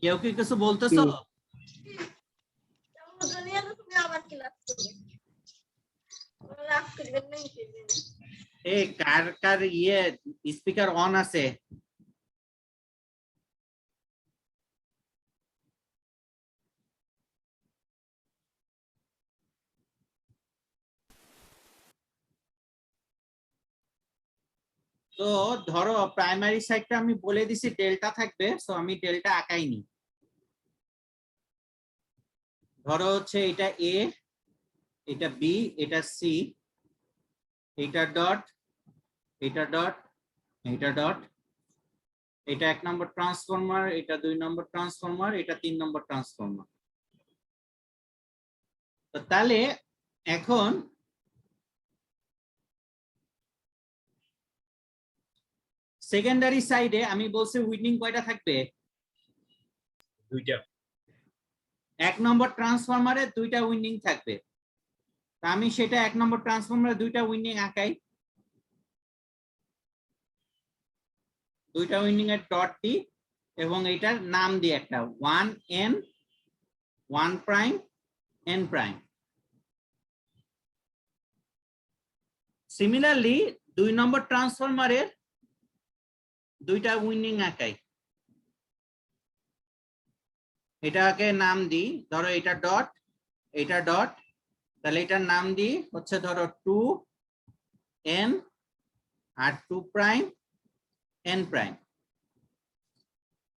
কেউ কি কিছু বলতেছো? এই কার কার স্পিকার অন আছে? তো ধরো প্রাইমারি সাইডটা আমি বলে দিছি ডেল্টা থাকবে, সো আমি ডেল্টা আঁকাইনি। ধরো হচ্ছে এটা এ, এটা বি, এটা সি, এটা ডট, এটা ডট, এটা ডট, এটা 1 নম্বর ট্রান্সফরমার, এটা 2 নম্বর ট্রান্সফরমার, এটা 3 নম্বর ট্রান্সফরমার। তো তাহলে এখন সেকেন্ডারি সাইডে আমি বলছি উইন্ডিং কয়টা থাকবে? দুইটা। 1 নম্বর ট্রান্সফরমারে 2টা উইন্ডিং থাকবে। তা আমি সেটা 1 নম্বর ট্রান্সফরমারে 2টা উইন্ডিং আঁকাই। 2টা উইন্ডিং এর ডট দিই এবং এটার নাম দিই একটা 1n 1 prime n prime. Similarly 2 নম্বর ট্রান্সফরমারের 2টা উইন্ডিং আঁকাই। এটাকে নাম দিই, ধরো এটা ডট, এটা ডট, তাহলে এটার নাম দিই হচ্ছে ধরো 2n আর 2 প্রাইম n প্রাইম।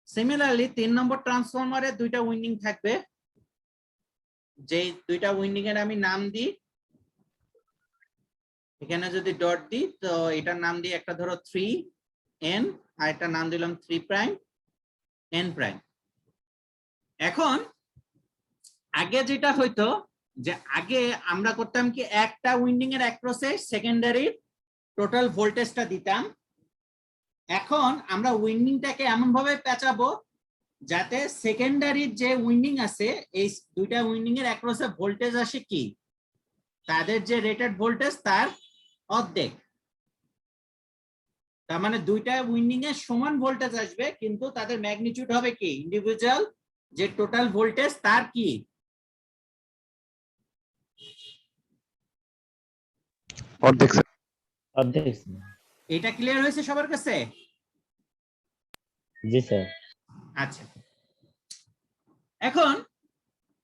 সিমিলারলি 3 নম্বর ট্রান্সফরমারে 2টা উইন্ডিং থাকবে, যে 2টা উইন্ডিং এর আমি নাম দিই, এখানে যদি ডট দিই তো এটার নাম দিই একটা ধরো 3n আর একটা নাম দিলাম 3 প্রাইম n প্রাইম। এখন আগে যেটা হইতো যে আগে আমরা করতাম কি একটা উইন্ডিং এর অ্যাক্রসে সেকেন্ডারি টোটাল ভোল্টেজটা দিতাম। এখন আমরা উইন্ডিংটাকে এমন ভাবে পেঁচাবো যাতে সেকেন্ডারির যে উইন্ডিং আছে এই 2টা উইন্ডিং এর অ্যাক্রসে ভোল্টেজ আসে কি তাদের যে রেটেড ভোল্টেজ তার অর্ধেক। তার মানে 2টা উইন্ডিং এর সমান ভোল্টেজ আসবে, কিন্তু তাদের ম্যাগনিটিউড হবে কি ইন্ডিভিজুয়াল যে টোটাল ভোল্টেজ তার কি অর্ধেক। এটা ক্লিয়ার হয়েছে সবার কাছে? জি স্যার। আচ্ছা, এখন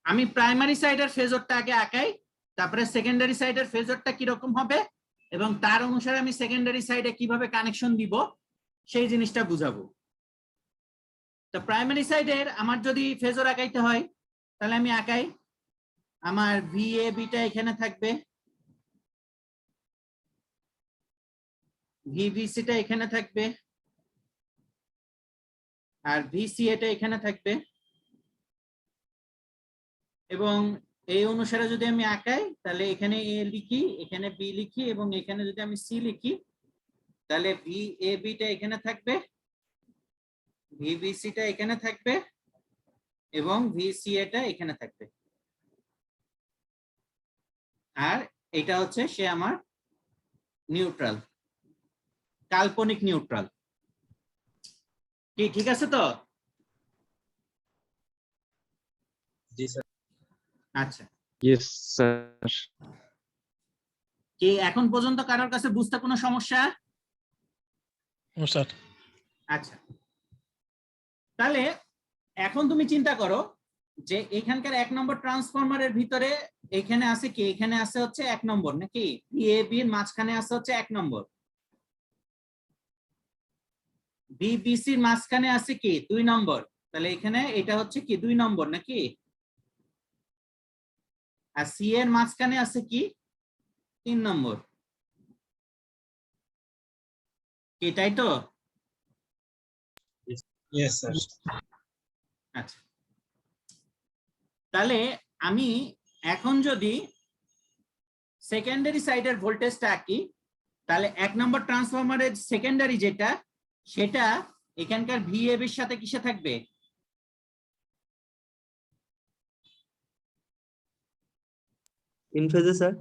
আমি প্রাইমারি সাইডের ফেজরটা আগে আঁকাই, তারপরে সেকেন্ডারি সাইডের ফেজরটা কিরকম হবে এবং তার অনুসারে আমি সেকেন্ডারি সাইডে কিভাবে কানেকশন দিব সেই জিনিসটা বুঝাবো। তো প্রাইমারি সাইডের আমার যদি ফেজর আঁকাইতে হয় তাহলে আমি আঁকাই। আমার ভিএবিটা এখানে থাকবে, ভিবিসিটা এখানে থাকবে, আর ভিসিএটা এখানে থাকবে। এবং এই অনুসারে যদি আমি আঁকাই তাহলে এখানে এ লিখি, এখানে বি লিখি এবং এখানে যদি আমি সি লিখি তাহলে ভিএবিটা এখানে থাকবে, ভিবিসিটা এখানে থাকবে এবং ভিসিএটা এখানে থাকবে। আর এটা হচ্ছে সে আমার নিউট্রাল, কাল্পনিক নিউট্রাল। কি ঠিক আছে তো? জি স্যার। আচ্ছা, ইয়েস স্যার। কি এখন পর্যন্ত কারোর কাছে বুঝতে কোনো সমস্যা? স্যার আচ্ছা, তাহলে এখন তুমি চিন্তা করো যে এখানকার 1 নম্বর ট্রান্সফরমারের ভিতরে এখানে আছে কি, এখানে আছে হচ্ছে 1 নম্বর নাকি, এ বি এর মাঝখানে আছে হচ্ছে 1 নম্বর, বিবিসির মাঝখানে আছে কি 2 নম্বর, তাহলে এখানে এটা হচ্ছে কি 2 নম্বর নাকি? আর সি এর মাঝখানে আছে কি 3 নম্বর, এটাই তো? Yes, sir. আচ্ছা, তাহলে আমি এখন যদি সেকেন্ডারি সাইডের ভোল্টেজটা আঁকি, তাহলে 1 নম্বর ট্রান্সফরমারের সেকেন্ডারি যেটা, সেটা এখানকার ভিএব এর সাথে কিসে থাকবে? ইন ফেজে স্যার।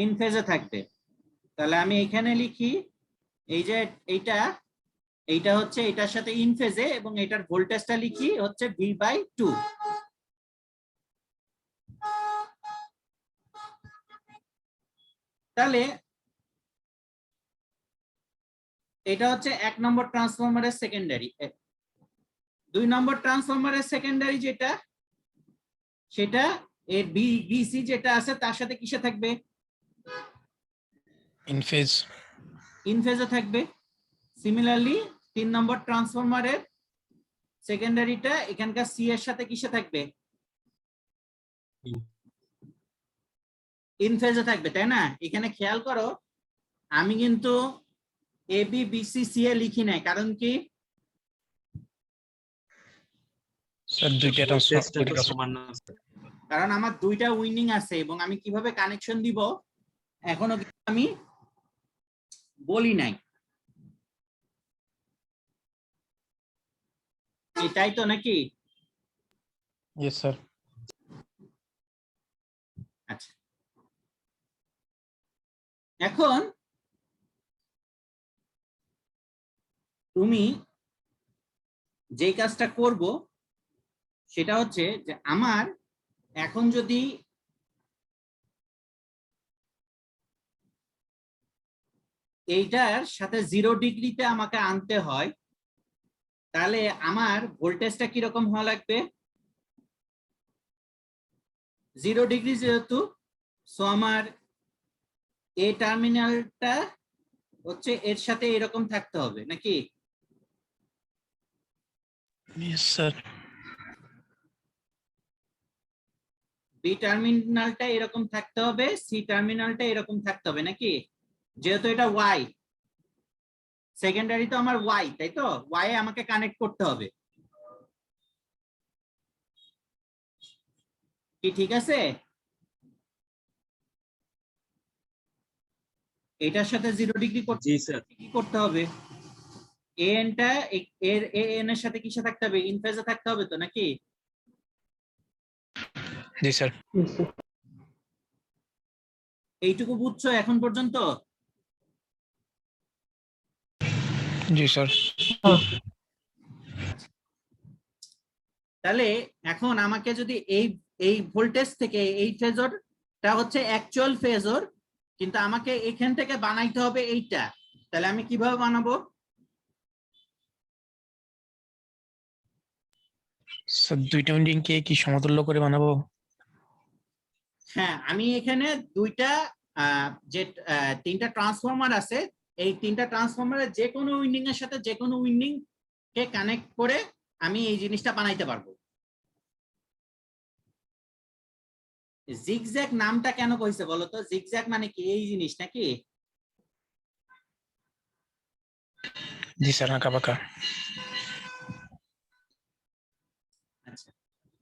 ইন ফেজে থাকবে। তাহলে আমি এখানে লিখি এই যে এইটা হচ্ছে এটার সাথে ইন ফেজে, এবং এটার ভোল্টেজটা লিখি হচ্ছে V/2। তাহলে এটা হচ্ছে 1 নম্বর ট্রান্সফরমারের সেকেন্ডারি। 2 নম্বর ট্রান্সফরমারের সেকেন্ডারি যেটা, সেটা এর বিসি যেটা আছে তার সাথে কিসে থাকবে? In phase. ইন ফেজে থাকবে। সিমিলারলি 3 নম্বর ট্রান্সফরমারের সেকেন্ডারিটা এখানকার সি এর সাথে কিসে থাকবে? ইন ফেজে থাকবে, তাই না? এখানে খেয়াল করো, আমি কিন্তু A B B C C এ লিখি নাই, কারণ কি? স্যার দুইটা ভোল্টেজটা তো সমান না স্যার। কারণ আমার দুইটা উইন্ডিং আছে, এবং আমি কিভাবে কানেকশন দিব এখনো কিন্তু আমি বলি নাই। এটাই তো নাকি? Yes sir. আচ্ছা, এখন তুমি যে কাজটা করব সেটা হচ্ছে যে আমার এখন যদি এইটার সাথে 0 ডিগ্রিতে আমাকে আনতে হয়, তাহলে আমার ভোল্টেজটা কিরকম হওয়া লাগবে? 0 ডিগ্রি যেহেতু, সো আমার এ টার্মিনালটা হচ্ছে এর সাথে এরকম থাকতে হবে নাকি? Yes sir. বি টার্মিনালটা এরকম থাকতে হবে, সি টার্মিনালটা এরকম থাকতে হবে নাকি? যেহেতু এটা ওয়াই, সেকেন্ডারি তো আমার ওয়াই, তাই তো? ওয়াই এ আমাকে কানেক্ট করতে হবে, কি ঠিক আছে? এটার সাথে 0 ডিগ্রি করতে জি স্যার। কি করতে হবে? এএনটা এর এএন এর সাথে কিসে থাকতে হবে? ইন ফেজে থাকতে হবে তো নাকি? জি স্যার। এইটুকু বুঝছো এখন পর্যন্ত? জি স্যার। তাহলে এখন আমাকে যদি এই ভোল্টেজ থেকে এই ফেজরটা হচ্ছে অ্যাকচুয়াল ফেজর, কিন্তু আমাকে এখান থেকে বানাইতে হবে এইটা, তাহলে আমি কিভাবে বানাবো? স্যার দুইটা উইন্ডিং কে কি সমতুল্য করে বানাবো? হ্যাঁ, আমি এখানে দুইটা যে 3টা ট্রান্সফরমার আছে, এই 3টা ট্রান্সফরমারের যে কোনো উইন্ডিং এর সাথে যে কোনো উইন্ডিং কে কানেক্ট করে আমি এই জিনিসটা বানাইতে পারবো। জিগজ্যাগ নামটা কেন কইছে বলো তো? জিগজ্যাগ মানে কি এই জিনিস নাকি? জি স্যার, আঁকা বাঁকা। আচ্ছা,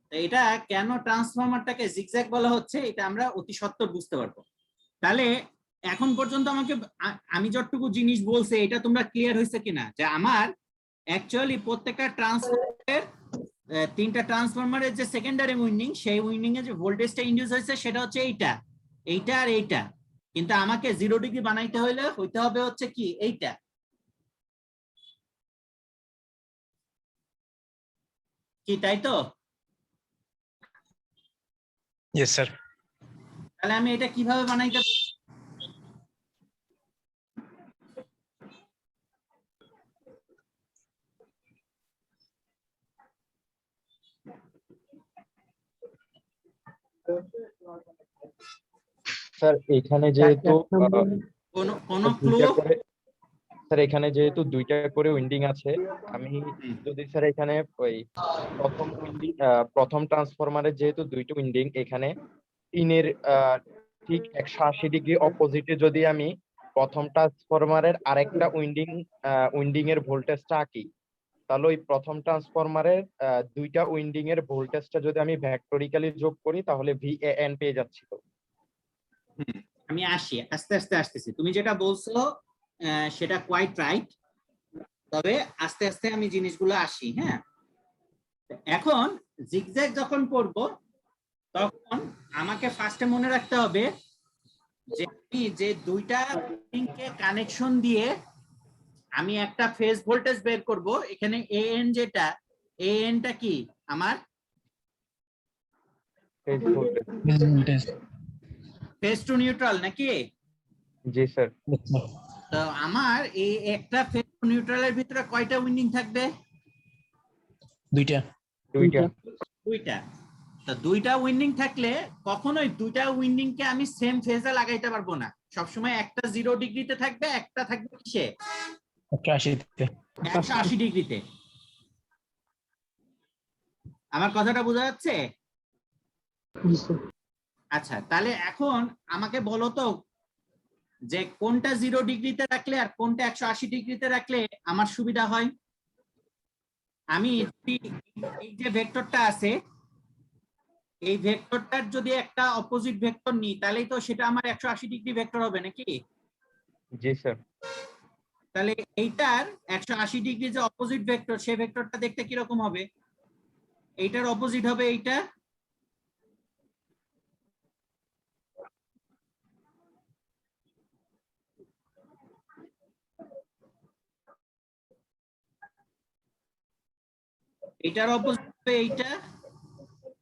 তো এটা কেন ট্রান্সফরমারটাকে জিগজ্যাগ বলা হচ্ছে এটা আমরা অতি সত্বর বুঝতে পারবো। তাহলে এখন পর্যন্ত আমাকে আমি যতটুকু জিনিস বলছি এটা তোমরা ক্লিয়ার হয়েছে কিনা, যে আমার অ্যাকচুয়ালি প্রত্যেকটা ট্রান্সফরমারের 3টা ট্রান্সফরমারের যে সেকেন্ডারি উইন্ডিং, সেই উইন্ডিং এ যে ভোল্টেজটা ইনডিউস হয়েছে সেটা হচ্ছে এইটা আর এইটা, কিন্তু আমাকে 0 ডিগ্রি বানাইতে হইলে হইতে হবে হচ্ছে কি এইটা, কি তাই তো? Yes sir. তাহলে আমি এটা কিভাবে বানাইতে? স্যার এখানে যেহেতু কোন ক্লু? স্যার এখানে যেহেতু 2টা করে উইন্ডিং আছে, আমি যদি স্যার এখানে ওই প্রথম ট্রান্সফরমারের যেহেতু 2টা উইন্ডিং, এখানে 3-এর ঠিক 180° অপোজিটে যদি আমি প্রথম ট্রান্সফরমারের আরেকটা উইন্ডিং এর ভোল্টেজটা আঁকি, তাহলে ওই প্রথম ট্রান্সফরমারের দুইটা উইন্ডিং এর ভোল্টেজটা যদি আমি ভেক্টরিক্যালি যোগ করি তাহলে VAN পেয়ে যাচ্ছি। তো আমি আসি, আস্তে আস্তে আসতেছি। তুমি যেটা বলছো সেটা কোয়াইট রাইট, তবে আস্তে আস্তে আমি জিনিসগুলো আসি। হ্যাঁ, এখন জিগজ্যাগ যখন করব তখন আমাকে ফার্স্টে মনে রাখতে হবে যে আমি যে দুইটা উইন্ডিংকে কানেকশন দিয়ে আমি একটা ফেজ ভোল্টেজ বের করব। এখানে AN যেটা, AN-টা কি আমার phase voltage. Phase to neutral নাকি? জি স্যার। তো আমার এই একটা ফেজ টু নিউট্রালের ভিতরে কয়টা উইন্ডিং থাকবে? দুইটা। দুইটা। তো দুইটা উইন্ডিং থাকলে কখনোই দুইটা উইন্ডিং কে আমি সেম ফেজে লাগাইতে পারবো না। সবসময় একটা 0 ডিগ্রিতে থাকবে, একটা থাকবে কিসে? 180-তে। 180 ডিগ্রিতে। আমার কথাটা বোঝা যাচ্ছে? জি স্যার। আচ্ছা, তাহলে এখন আমাকে বলো তো যে কোনটা 0 ডিগ্রিতে রাখলে আর কোনটা 180 ডিগ্রিতে রাখলে আমার সুবিধা হয়। আমি এই যে ভেক্টরটা আছে, এই ভেক্টরটার যদি একটা অপোজিট ভেক্টর নিই তাহলেই তো সেটা আমার 180 ডিগ্রি ভেক্টর হবে নাকি? জি স্যার। তাহলে এইটার 180 ডিগ্রি যে অপোজিট ভেক্টর, সেই ভেক্টরটা দেখতে কিরকম হবে? এইটার অপোজিট হবে এইটা, এইটার অপোজিট হবে এইটা,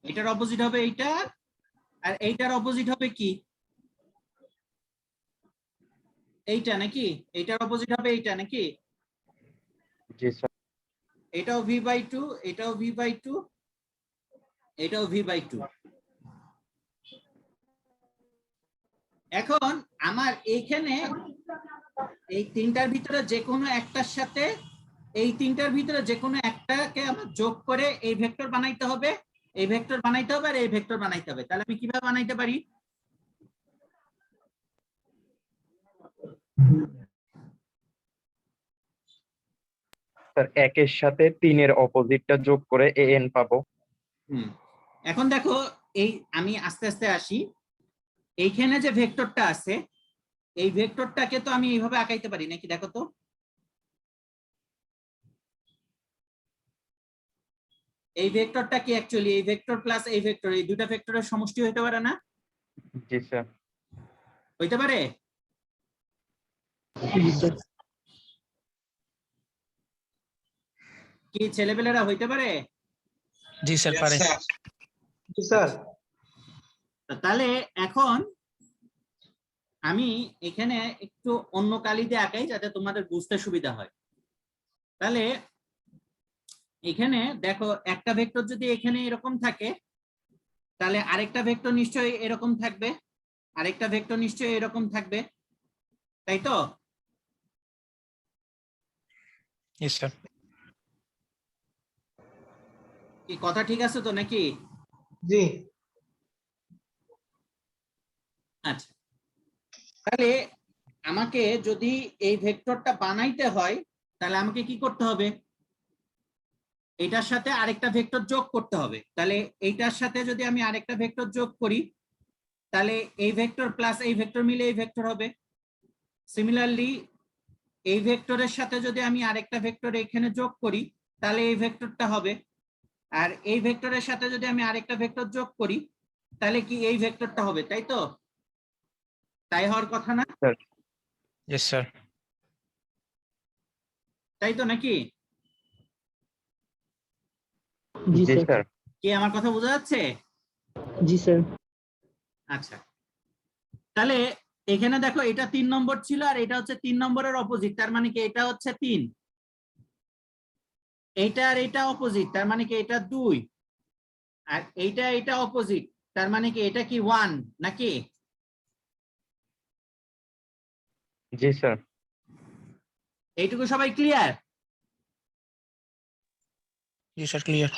এটার অপোজিট হবে এইটা, আর এইটার অপোজিট হবে কি? এইটা নাকি? এইটার অপোজিট হবে এইটা নাকি? জি স্যার। এটাও V/2, এটাও V/2, এটাও V/2। এখন আমার এইখানে এই তিনটার ভিতরে যে কোনো একটার সাথে এই তিনটার ভিতরে যে কোনো একটাকে আমার যোগ করে এই ভেক্টর বানাইতে হবে, এই ভেক্টর বানাইতে হবে, আর এই ভেক্টর বানাইতে হবে। তাহলে আমি কিভাবে বানাইতে পারি? স্যার 1-এর সাথে 3-এর অপোজিটটা যোগ করে AN পাবো। এখন দেখো, এই আমি আস্তে আস্তে আসি। এইখানে যে ভেক্টরটা আছে, এই ভেক্টরটাকে তো আমি এইভাবে আঁকাইতে পারি নাকি? দেখো তো, এই ভেক্টরটা কি অ্যাকচুয়ালি এই ভেক্টর প্লাস এই ভেক্টর, এই দুটো ভেক্টরের সমষ্টি হতে পারে না? জি স্যার। হইতে পারে? কি ছেলেপেলেরা হইতে পারে? জি স্যার, পারে। জি স্যার। তাহলে এখন আমি এখানে একটু অন্য কালি দিয়ে আঁকাই যাতে তোমাদের বুঝতে সুবিধা হয়। তাহলে এখানে দেখো, একটা ভেক্টর যদি এখানে এরকম থাকে তাহলে আরেকটা ভেক্টর নিশ্চয়ই এরকম থাকবে, আরেকটা ভেক্টর নিশ্চয়ই এরকম থাকবে, তাই তো? Yes sir. কি কথা ঠিক আছে তো নাকি? জি। আচ্ছা, তাহলে আমাকে যদি এই ভেক্টরটা বানাইতে হয় তাহলে আমাকে কি করতে হবে? এটার সাথে আরেকটা ভেক্টর যোগ করতে হবে। তাহলে এইটার সাথে যদি আমি আরেকটা ভেক্টর যোগ করি তাহলে এই ভেক্টর প্লাস এই ভেক্টর মিলে এই ভেক্টর হবে। সিমিলারলি এই ভেক্টরের সাথে যদি আমি আরেকটা ভেক্টর এখানে যোগ করি তাহলে এই ভেক্টরটা হবে, আর এই ভেক্টরের সাথে যদি আমি আরেকটা ভেক্টর যোগ করি তাহলে কি এই ভেক্টরটা হবে, তাই তো? তাই হওয়ার কথা না? Yes sir. তাই তো নাকি? জি জি স্যার। স্যার। কি আমার কথা বোঝা যাচ্ছে? জি স্যার। আচ্ছা, তাহলে এখানে দেখো, এটা 3 নম্বর ছিল আর এটা হচ্ছে 3 নম্বরের অপোজিট, তার মানে কি এটা হচ্ছে 3, এইটা আর এটা অপোজিট, তার মানে কি এটা 2, আর এইটা এটা অপোজিট, তার মানে কি এটা কি 1 নাকি? জি স্যার। এইটুকু সবাই ক্লিয়ার? জি স্যার, ক্লিয়ার।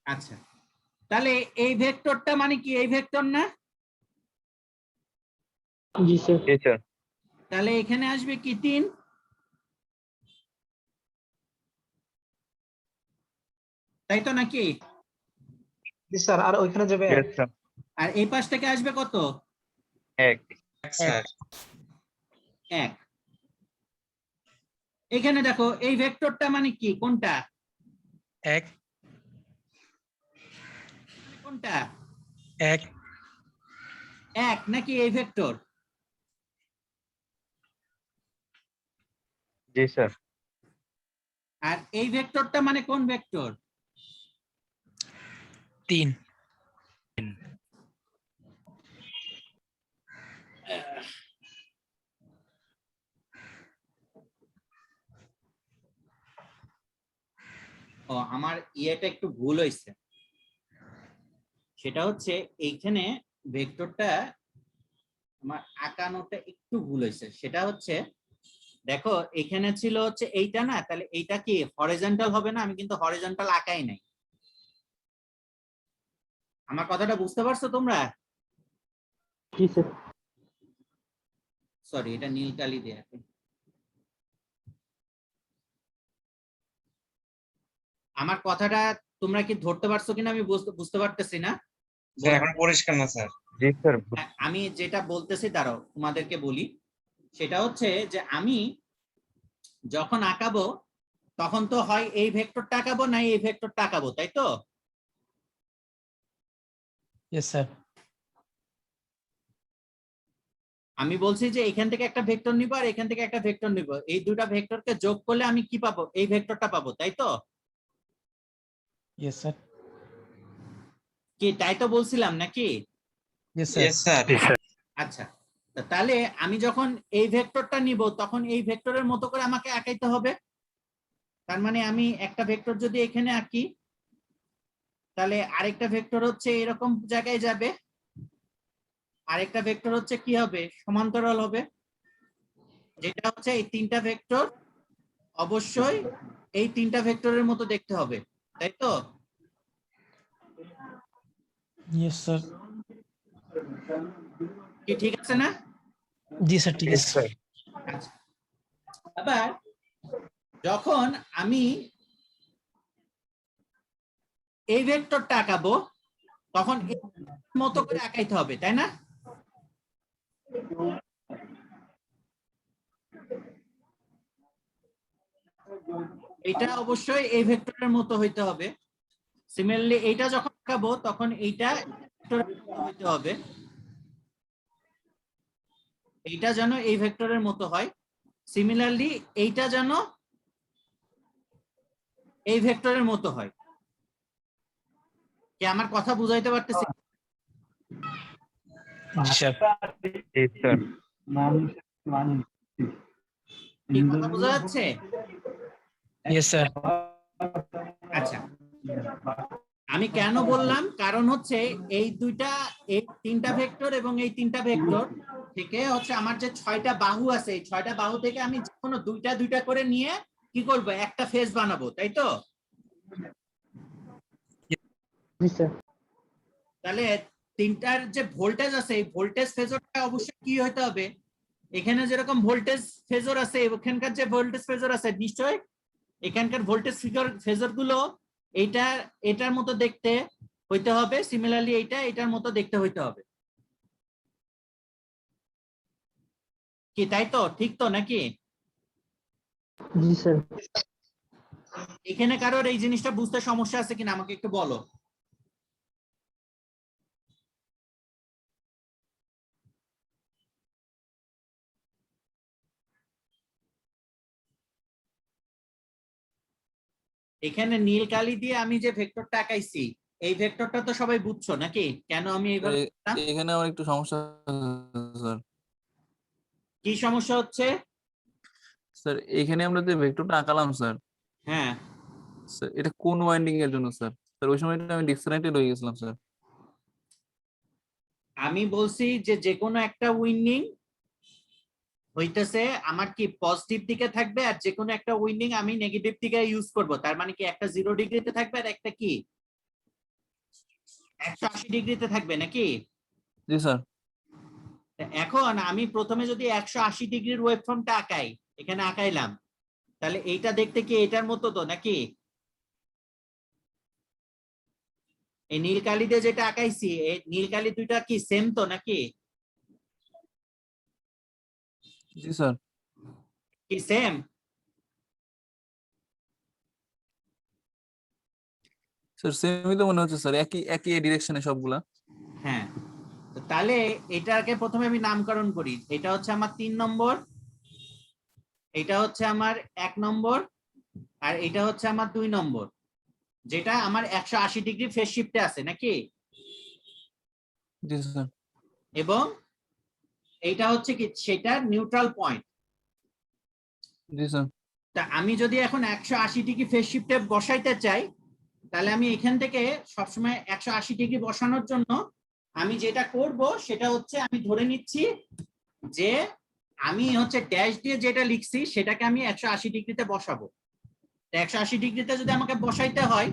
আচ্ছা, তাহলে এই ভেক্টরটা মানে কি এই ভেক্টর না? জি স্যার। জি স্যার। তাহলে এখানে আসবে কি 3, তাই তো নাকি? জি স্যার, আর ওইখানে যাবে Yes, sir. আর এই পাশ থেকে আসবে কত? 1 স্যার 1। এখানে দেখো এই ভেক্টরটা মানে কি, কোনটা 1 কোনটা? 1 1 নাকি এই ভেক্টর? জি স্যার। আর এই ভেক্টরটা মানে কোন ভেক্টর? 3 ও আমার ইয়েটা একটু ভুল হয়েছে, সেটা হচ্ছে এইখানে ভেক্টরটা আমার আঁকানোটা একটু ভুল হয়েছে। সেটা হচ্ছে দেখো এখানে ছিল হচ্ছে এইটা না, তাহলে এইটা কি হরিজন্টাল হবে না? আমি কিন্তু হরিজন্টাল আঁকাই নাই। আমার কথাটা বুঝতে পারছো তোমরা? জি স্যার। সরি, এটা নীল কালি দিয়ে আঁকি। আমার কথাটা তোমরা কি ধরতে পারছো কিনা আমি বুঝতে পারতেছি না। স্যার এখন পরিষ্কার না স্যার। জি স্যার। আমি যেটা বলতেছি দাঁড়াও তোমাদেরকে বলি, সেটা হচ্ছে যে আমি যখন আঁকাবো তখন তো হয় এই ভেক্টরটা আঁকাবো না এই ভেক্টরটা আঁকাবো, তাই তো? yes sir আমি বলছি যে এখান থেকে একটা ভেক্টর নিব আর এখান থেকে একটা ভেক্টর নিব, এই দুটা ভেক্টরকে যোগ করলে আমি কি পাবো? এই ভেক্টরটা পাবো, তাই তো? yes sir কি তাই তো বলছিলাম নাকি? yes sir yes sir. আচ্ছা, তাহলে আমি যখন এই ভেক্টরটা নিব তখন এই ভেক্টরের মতো করে আমাকে আঁকাইতে হবে। তার মানে আমি একটা ভেক্টর যদি এখানে আঁকি তাহলে আরেকটা ভেক্টর হচ্ছে এরকম জায়গায় যাবে, আরেকটা ভেক্টর হচ্ছে কি হবে? সমান্তরাল হবে, যেটা হচ্ছে এই তিনটা ভেক্টর অবশ্যই এই তিনটা ভেক্টরের মতো দেখতে হবে, তাই তো? yes sir কি ঠিক আছে না? জি স্যার ঠিক আছে স্যার। আচ্ছা, আবার যখন আমি এই ভেক্টরটা আঁকাবো তখন এর মতো করে আঁকাইতে হবে, তাই না? এটা অবশ্যই এই ভেক্টরের মতো হইতে হবে। সিমিলারলি এইটা যখন আঁকাবো তখন এইটা ভেক্টরের মতো হইতে হবে, এইটা যেন এই ভেক্টরের মতো হয়। সিমিলারলি এইটা যেন এই ভেক্টরের মতো হয়। কি আমার কথা বুঝাইতে পারতেছি? জি স্যার জি স্যার। কি কথা বোঝা যাচ্ছে? yes sir আচ্ছা, আমি কেন বললাম, কারণ হচ্ছে এই দুইটা, এই তিনটা ভেক্টর এবং এই তিনটা ভেক্টর থেকে হচ্ছে আমার যে 6টা বাহু আছে, এই 6টা বাহু থেকে আমি যে কোনো দুইটা দুইটা করে নিয়ে কি করব? একটা ফেস বানাবো, তাই তো? জি স্যার। তাহলে তিনটার যে ভোল্টেজ আছে এই ভোল্টেজ ফেজরটা অবশ্যই কি হতে হবে? এখানে যেরকম ভোল্টেজ ফেজর আছে এখানকার যে ভোল্টেজ ফেজর আছে নিশ্চয় এখানকার ভোল্টেজ ফেজর গুলো এইটা এটার মতো দেখতে হইতে হবে, সিমিলারলি এইটা এটার মতো দেখতে হইতে হবে। কি তাই তো? ঠিক তো নাকি? জি স্যার। এখানে কারোর এই জিনিসটা বুঝতে সমস্যা আছে কিনা আমাকে একটু বলো। এখানে নীল কালি দিয়ে আমি যে ভেক্টরটা আঁকাইছি এই ভেক্টরটা তো সবাই বুঝছো নাকি কেন আমি এইভাবে করলাম? এখানে আমার একটু সমস্যা স্যার। কি সমস্যা হচ্ছে? স্যার এখানে আমরা যে ভেক্টরটা আঁকালাম স্যার, হ্যাঁ, স্যার এটা কোন ওয়াইন্ডিং এর জন্য স্যার? স্যার ওই সময় আমি ডিসকানেক্টেড হয়ে গেছিলাম স্যার। আমি বলছি যে যে কোনো একটা উইন্ডিং হইতেছে আমার কি পজিটিভ দিকে থাকবে আর যে কোনো একটা উইন্ডিং আমি নেগেটিভ দিকে ইউজ করব, তার মানে কি একটা 0 ডিগ্রিতে থাকবে আর একটা কি 180 ডিগ্রিতে থাকবে নাকি? জি স্যার। এখন আমি প্রথমে যদি 180 ডিগ্রির ওয়েভ ফর্মটা আঁকাই, এখানে আঁকাইলাম, তাহলে এইটা দেখতে কি এটার মতো তো নাকি? এই নীল কালি দিয়ে যেটা আঁকাইছি, এই নীল কালি দুইটা কি সেম তো নাকি? জি স্যার। কি সেম? স্যার সেমই তো মনে হচ্ছে স্যার, একই একই ডিরেকশনে সবগুলা। হ্যাঁ, তো তাহলে এটাকে প্রথমে আমি নামকরণ করি। এটা হচ্ছে আমার 3 নম্বর, এটা হচ্ছে আমার 1 নম্বর, আর এটা হচ্ছে আমার 2 নম্বর, যেটা আমার 180 ডিগ্রি ফেজ শিফটে আছে নাকি? জি স্যার। এবং এইটা হচ্ছে কি সেটা নিউট্রাল পয়েন্ট। জি স্যার। তা আমি যদি এখন 180 ডিগ্রি ফেজ শিফটে বসাইতে চাই, তাহলে আমি এখান থেকে সবসময় 180 ডিগ্রি বসানোর জন্য আমি যেটা করব সেটা হচ্ছে আমি ধরে নিচ্ছি যে আমি হচ্ছে ড্যাশ দিয়ে যেটা লিখছি সেটাকে আমি 180 ডিগ্রিতে বসাবো। 180 ডিগ্রিতে যদি আমাকে বসাইতে হয়,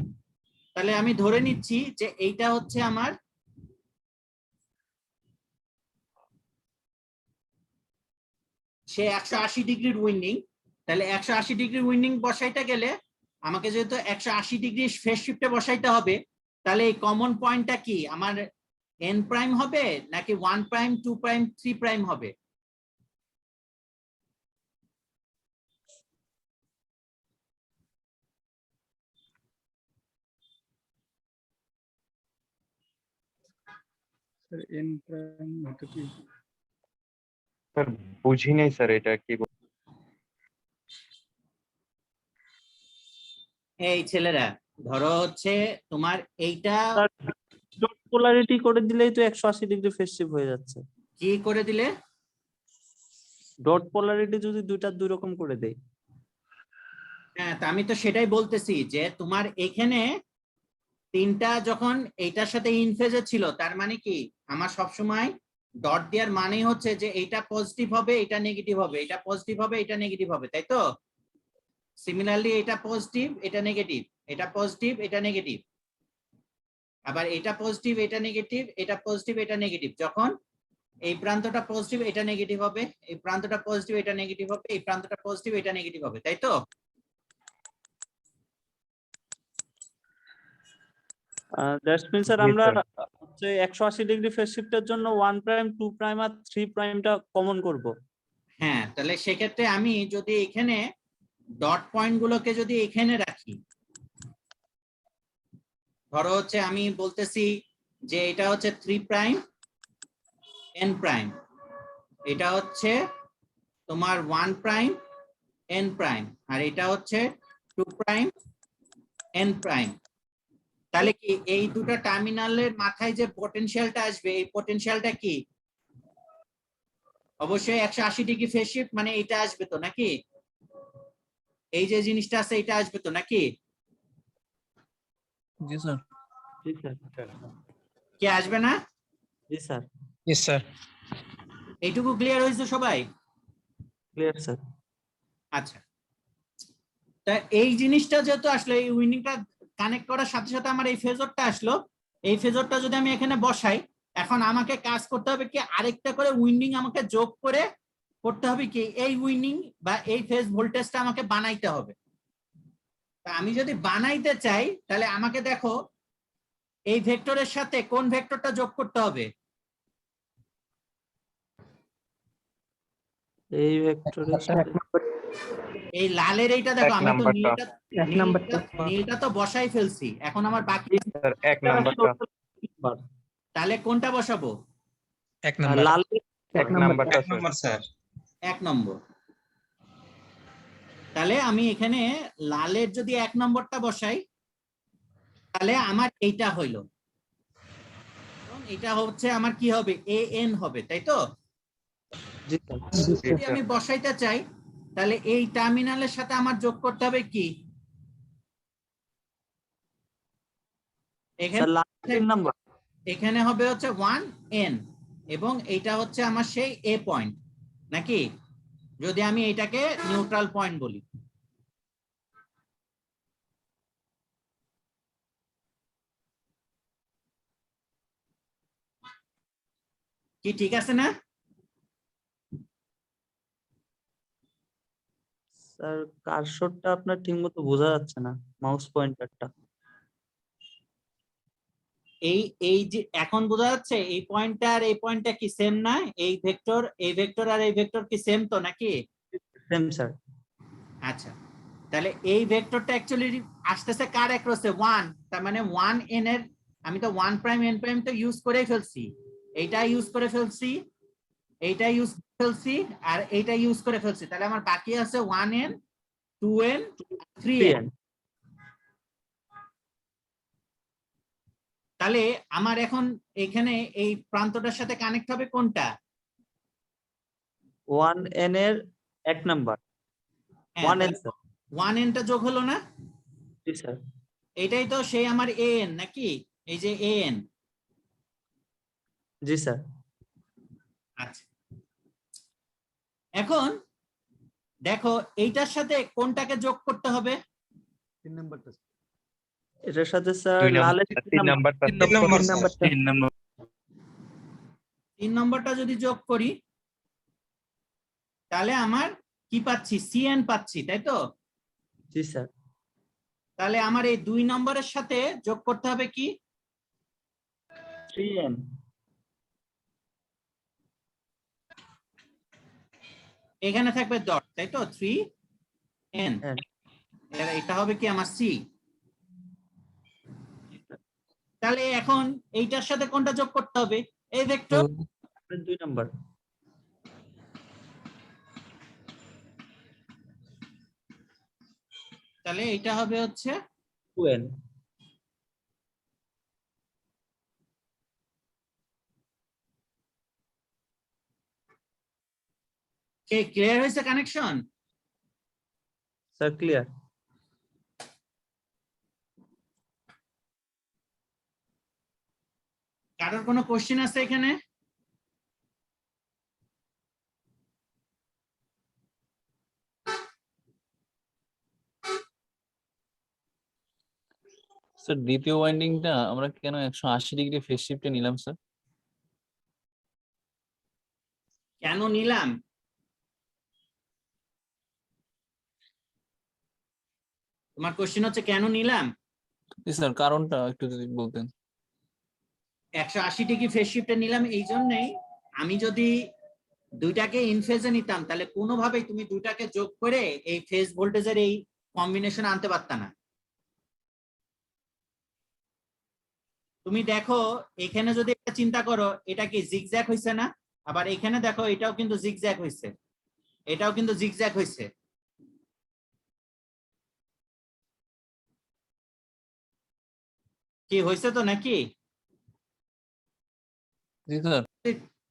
তাহলে আমি ধরে নিচ্ছি যে এইটা হচ্ছে আমার সে 180 ডিগ্রির উইন্ডিং। তাহলে 180 ডিগ্রির উইন্ডিং বসাইতে গেলে আমাকে যেহেতু 180 ডিগ্রি ফেজ শিফটে বসাইতে হবে, তাহলে এই কমন পয়েন্টটা কি আমার এন প্রাইম হবে নাকি 1 প্রাইম 2 প্রাইম 3 প্রাইম হবে? স্যার এন প্রাইম হতো কি? স্যার বুঝি নাই স্যার এটা কি এই ছেলেরা ধরো হচ্ছে তোমার এইটা ডট পোলারিটি করে দিলেই তো 180 ডিগ্রি ফেজ শিফট হয়ে যাচ্ছে। কি করে দিলে? ডট পোলারিটি যদি দুইটা দুই রকম করে দেই। হ্যাঁ, তা আমি তো সেটাই বলতেছি যে তোমার এখানে তিনটা যখন এইটার সাথে ইন ফেজে ছিল, তার মানে কি আমার সবসময় ডট দেওয়ার মানেই হচ্ছে যে এটা পজিটিভ হবে এটা নেগেটিভ হবে, এটা পজিটিভ হবে এটা নেগেটিভ হবে, তাই তো? সিমিলারলি এটা পজিটিভ এটা নেগেটিভ, এটা পজিটিভ এটা নেগেটিভ, আবার এটা পজিটিভ এটা নেগেটিভ, এটা পজিটিভ এটা নেগেটিভ। যখন এই প্রান্তটা পজিটিভ এটা নেগেটিভ হবে, এই প্রান্তটা পজিটিভ এটা নেগেটিভ হবে, এই প্রান্তটা পজিটিভ এটা নেগেটিভ হবে, তাই তো? দ্যাটস মিন স্যার জি, আমরা স্যার। হচ্ছে 180 ডিগ্রি ফেজ শিফটের জন্য 1 প্রাইম 2 প্রাইম আর 3 প্রাইমটা কমন করব। হ্যাঁ, তাহলে সেক্ষেত্রে আমি যদি এখানে ডট পয়েন্ট গুলোকে যদি এখানে রাখি, ধরো হচ্ছে আমি বলতেছি যে এটা হচ্ছে 3 প্রাইম এন প্রাইম, এটা হচ্ছে তোমার 1 প্রাইম এন প্রাইম, আর এটা হচ্ছে 2 প্রাইম এন প্রাইম। তাহলে কি এই দুটো টার্মিনালের মাথায় যে পটেনশিয়ালটা আসবে, এই পটেনশিয়ালটা কি অবশ্যই 180 ডিগ্রি ফেজ শিফট মানে এটা আসবে তো নাকি? এই যে জিনিসটা আছে এটা আসবে তো নাকি? জি স্যার। জি স্যার। কি আসবে না? জি স্যার। Yes, sir. এইটুকু ক্লিয়ার হয়েছে সবাই? Clear sir. আচ্ছা, তা এই জিনিসটা যেহেতু আসলে এই উইন্ডিংটা কানেক্ট করার সাথে সাথে আমার এই ফেজরটা আসলো, এই ফেজরটা যদি আমি এখানে বসাই, এখন আমাকে কাজ করতে হবে কি আরেকটা করে উইন্ডিং আমাকে যোগ করে করতে হবে কি এই উইন্ডিং বা এই ফেজ ভোল্টেজটা আমাকে বানাইতে হবে। তা আমি যদি বানাইতে চাই তাহলে আমাকে দেখো এই ভেক্টরের সাথে কোন ভেক্টরটা যোগ করতে হবে? এই ভেক্টরের সাথে এই লালের এইটা দেখো, এক আমি তো নাম্বারটা। নীলটা তো বসাই ফেলছি, এখন আমার বাকি স্যার 1 নাম্বারটা। তাহলে কোনটা বসাবো? Ek number. লাল 1 নাম্বারটা স্যার। 1 নম্বর। তাহলে আমি এখানে লালের যদি 1 নম্বরটা বসাই তাহলে আমার এইটা হইলো, এবং এটা হচ্ছে আমার কি হবে এ এন হবে, তাই তো? জি স্যার। যদি আমি বসাইতে চাই তাহলে এই টার্মিনালের সাথে আমার যোগ করতে হবে কি স্যার লাল 3 নাম্বার। এখানে হবে হচ্ছে 1 এন, এবং এইটা হচ্ছে আমার সেই এ পয়েন্ট নাকি, যদি আমি এটাকে নিউট্রাল পয়েন্ট বলি। কি ঠিক আছে না? স্যার কার্সরটা আপনার ঠিক মতো বোঝা যাচ্ছে না, মাউস পয়েন্টারটা। এই যে এখন বোঝা যাচ্ছে এই পয়েন্টটা কি সেম না? এই ভেক্টর আর এই ভেক্টর কি সেম তো নাকি? Same sir. আচ্ছা, তাহলে এই ভেক্টরটা অ্যাকচুয়ালি আসতেছে কার অ্যাক্রসে? 1, তার মানে 1 n এর, আমি তো 1 প্রাইম n প্রাইম তো ইউজ করেই ফেলছি, এইটা ইউজ করে ফেলছি, এইটা ইউজ করে ফেলছি, আর এইটা ইউজ করে ফেলছি। তাহলে আমার বাকি আছে 1n 2n 3n। তাহলে আমার এখন এখানে এই প্রান্তটার সাথে কানেক্ট হবে কোনটা? 1n এর 1 নাম্বার। 1n sir. 1n টা যোগ হলো না? জি স্যার। এটাই তো সেই আমার an নাকি? এই যে an। G sir. আচ্ছা, এখন দেখো এইটার সাথে কোনটাকে যোগ করতে হবে? 3 নাম্বারটা এটার সাথে স্যার দুই নাম্বার, লালের 3 নাম্বারটা, 3 নম্বরটা যদি যোগ করি তাহলে আমার কি পাচ্ছি? cn পাচ্ছি, তাই তো? জি স্যার। তাহলে আমার এই 2 নম্বরের সাথে যোগ করতে হবে কি? 3n। এখানে থাকবে ডট, তাই তো? 3n। এটা হবে কি আমার c। তাহলে এখন এইটার সাথে কোনটা যোগ করতে হবে? এই ভেক্টর। 2 নাম্বার। তাহলে এটা হবে হচ্ছে 2n। ক্লিয়ার হয়েছে কানেকশন? Sir clear. কারোর কোনো কোশ্চেন আছে এখানে? স্যার দ্বিতীয় ওয়াইন্ডিংটা আমরা কেন 180 ডিগ্রি ফেজ শিফটে নিলাম স্যার? কেন নিলাম? তোমার কোশ্চেন হচ্ছে কেন নিলাম? জি স্যার, কারণটা একটু যদি বলতেন। 180 ডিগ্রি ফেজ শিফটে নিলাম এই জন্যই, আমি যদি দুইটাকে ইন ফেজে নিতাম তাহলে কোনোভাবেই তুমি দুইটাকে যোগ করে এই ফেজ ভোল্টেজের এই কম্বিনেশন আনতে পারতা না। তুমি দেখো এখানে যদি একটা চিন্তা করো, এটা কি জিগজ্যাগ হইছে না? আবার এখানে দেখো এটাও কিন্তু জিগজ্যাগ হইছে, এটাও কিন্তু জিগজ্যাগ হইছে। কি হইছে তো নাকি? জি স্যার।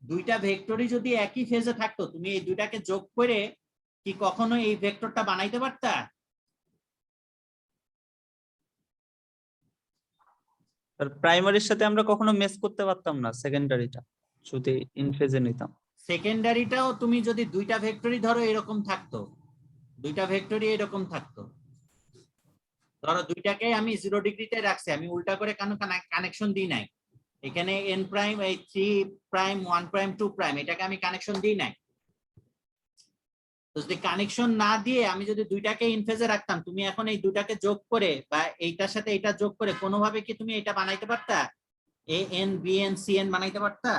দুইটা ভেক্টরই যদি একই ফেজে থাকতো, তুমি এই দুইটাকে যোগ করে কি কখনো এই ভেক্টরটা বানাইতে পারতা? আর প্রাইমারির সাথে আমরা কখনো মেস করতে পারতাম না সেকেন্ডারিটা যদি ইন ফেজে নিতাম। সেকেন্ডারিটাও তুমি যদি দুইটা ভেক্টরই ধরো এরকম থাকতো, দুইটা ভেক্টরই এরকম থাকতো, ধরো দুইটাকে আমি 0 ডিগ্রিতে রাখছি, আমি উল্টা করে কেন কানেকশন দিই নাই, এখানে n প্রাইম এই 3 প্রাইম 1 প্রাইম 2 প্রাইম এটাকে আমি কানেকশন দিই নাই। তো যদি কানেকশন না দিয়ে আমি যদি দুইটাকে ইন ফেজে রাখতাম, তুমি এখন এই দুইটাকে যোগ করে বা এইটার সাথে এটা যোগ করে কোনোভাবে কি তুমি এটা বানাইতে পারতা? an bn cn বানাইতে পারতা?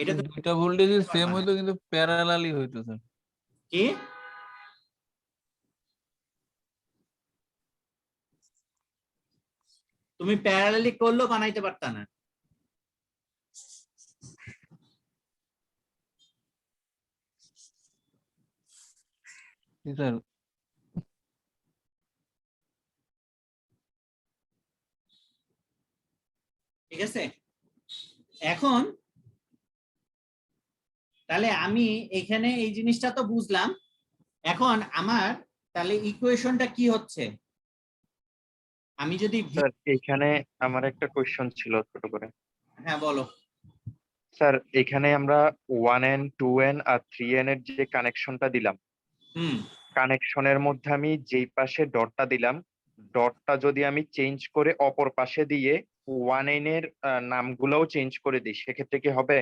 এটা তো দুইটা ভোল্টেজ সেম হইতো কিন্তু প্যারালালি হইতো স্যার। কি তুমি প্যারালালি করলেও বানাইতে পারতা না। জি স্যার। ঠিক আছে, এখন তাহলে আমি এখানে এই জিনিসটা তো বুঝলাম। এখন আমার তাহলে ইকুয়েশনটা কি হচ্ছে? আমি যদি স্যার এখানে আমার একটা কোশ্চেন ছিল ছোট করে। হ্যাঁ বলো। স্যার এখানে আমরা 1n 2n আর 3n এর যে কানেকশনটা দিলাম, কানেকশনের মধ্যে আমি যেই পাশে ডটটা দিলাম, ডটটা যদি আমি চেঞ্জ করে অপর পাশে দিয়ে 1n এর নামগুলোও চেঞ্জ করে দিই, সেক্ষেত্রে কি হবে?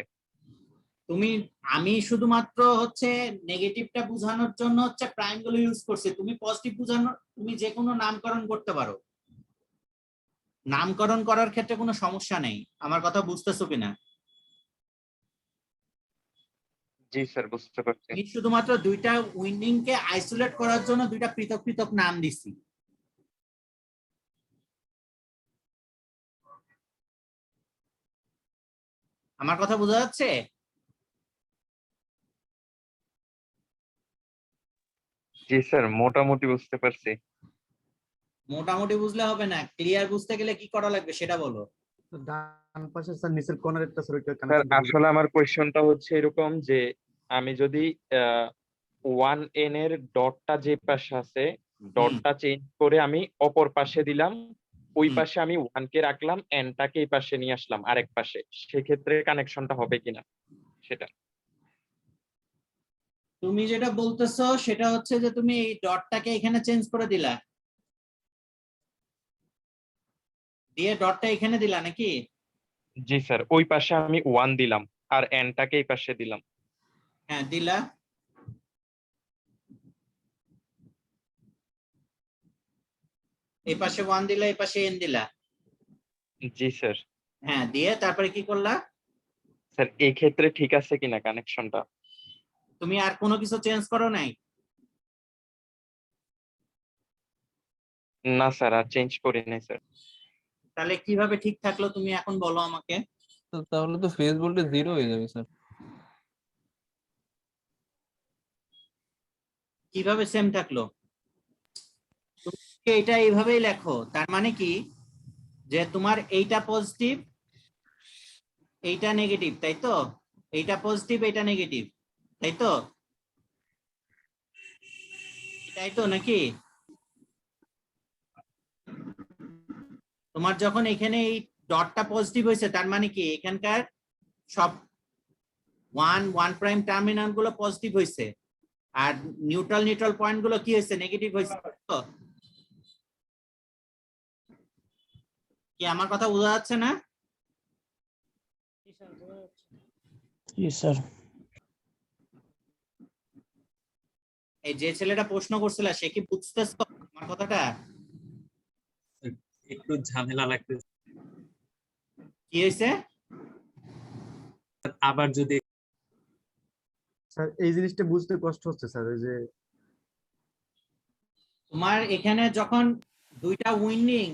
আমি শুধুমাত্র হচ্ছে নেগেটিভটা বোঝানোর জন্য হচ্ছে প্রাইম গুলো ইউজ করছি, তুমি পজিটিভ বোঝানোর তুমি যে কোনো নামকরণ করতে পারো, নামকরণ করার ক্ষেত্রে কোনো সমস্যা নেই। আমার কথা বুঝতেছো কিনা? জি স্যার, বুঝতে পারছি। আমি শুধুমাত্র দুইটা উইন্ডিং কে আইসোলেট করার জন্য দুইটা পৃথক পৃথক নাম দিছি। আমার কথা বোঝা যাচ্ছে? জি স্যার, মোটামুটি বুঝতে পারছি। মোটামুটি বুঝলে হবে না, ক্লিয়ার বুঝতে গেলে কি করা লাগবে সেটা বলো। ডান পাশে স্যার নিচের কোণার একটা সরিটা স্যার আসলে আমার কোয়েশ্চনটা হচ্ছে এরকম যে আমি যদি 1n এর ডটটা যে পাশে আছে, ডটটা চেঞ্জ করে আমি অপর পাশে দিলাম, ওই পাশে আমি 1 কে রাখলাম, n-টাকে এই পাশে নিয়ে আসলাম আরেক পাশে, সেক্ষেত্রে কানেকশনটা হবে কিনা সেটা। তুমি যেটা বলতেছো সেটা হচ্ছে যে তুমি এই ডটটাকে এখানে চেঞ্জ করে দিলা, দিয়ে ডটটা এখানে দিলা নাকি? জি স্যার, ওই পাশে আমি 1 দিলাম আর n-টাকে এই পাশে দিলাম। হ্যাঁ দিলা। এই পাশে 1 দিলা, এই পাশে n দিলা। জি স্যার। হ্যাঁ দিয়ে তারপরে কি করলা? স্যার এই ক্ষেত্রে ঠিক আছে কিনা কানেকশনটা? তুমি আর কোনো কিছু চেঞ্জ করো নাই? না স্যার, আর চেঞ্জ করি নাই স্যার। তাহলে কিভাবে ঠিক থাকলো তুমি এখন বলো আমাকে। তো তাহলে তো ফেজ ভোল্টেজ 0 হয়ে যাবে স্যার। কিভাবে সেম থাকলো? তুমি এটা এইভাবেই লেখো, তার মানে কি যে তোমার এইটা পজিটিভ এইটা নেগেটিভ, তাই তো? এইটা পজিটিভ এইটা নেগেটিভ, তাই তো? তাই তো নাকি? তোমার যখন এখানে এই ডটটা পজিটিভ হয়েছে তার মানে কি এখানকার সব 1 প্রাইম টার্মিনাল গুলো পজিটিভ হয়েছে, আর নিউট্রাল পয়েন্ট গুলো কি হয়েছে? নেগেটিভ হয়েছে। তো কি আমার কথা বোঝা যাচ্ছে না? জি স্যার। এই যে ছেলেটা প্রশ্ন করছিল সে কি বুঝতেছ আমার কথাটা? একটু ঝামেলা লাগতেছে। কি হয়েছে? আবার যদি স্যার এই জিনিসটা বুঝতে কষ্ট হচ্ছে স্যার, ওই যে তোমার এখানে যখন দুইটা উইন্ডিং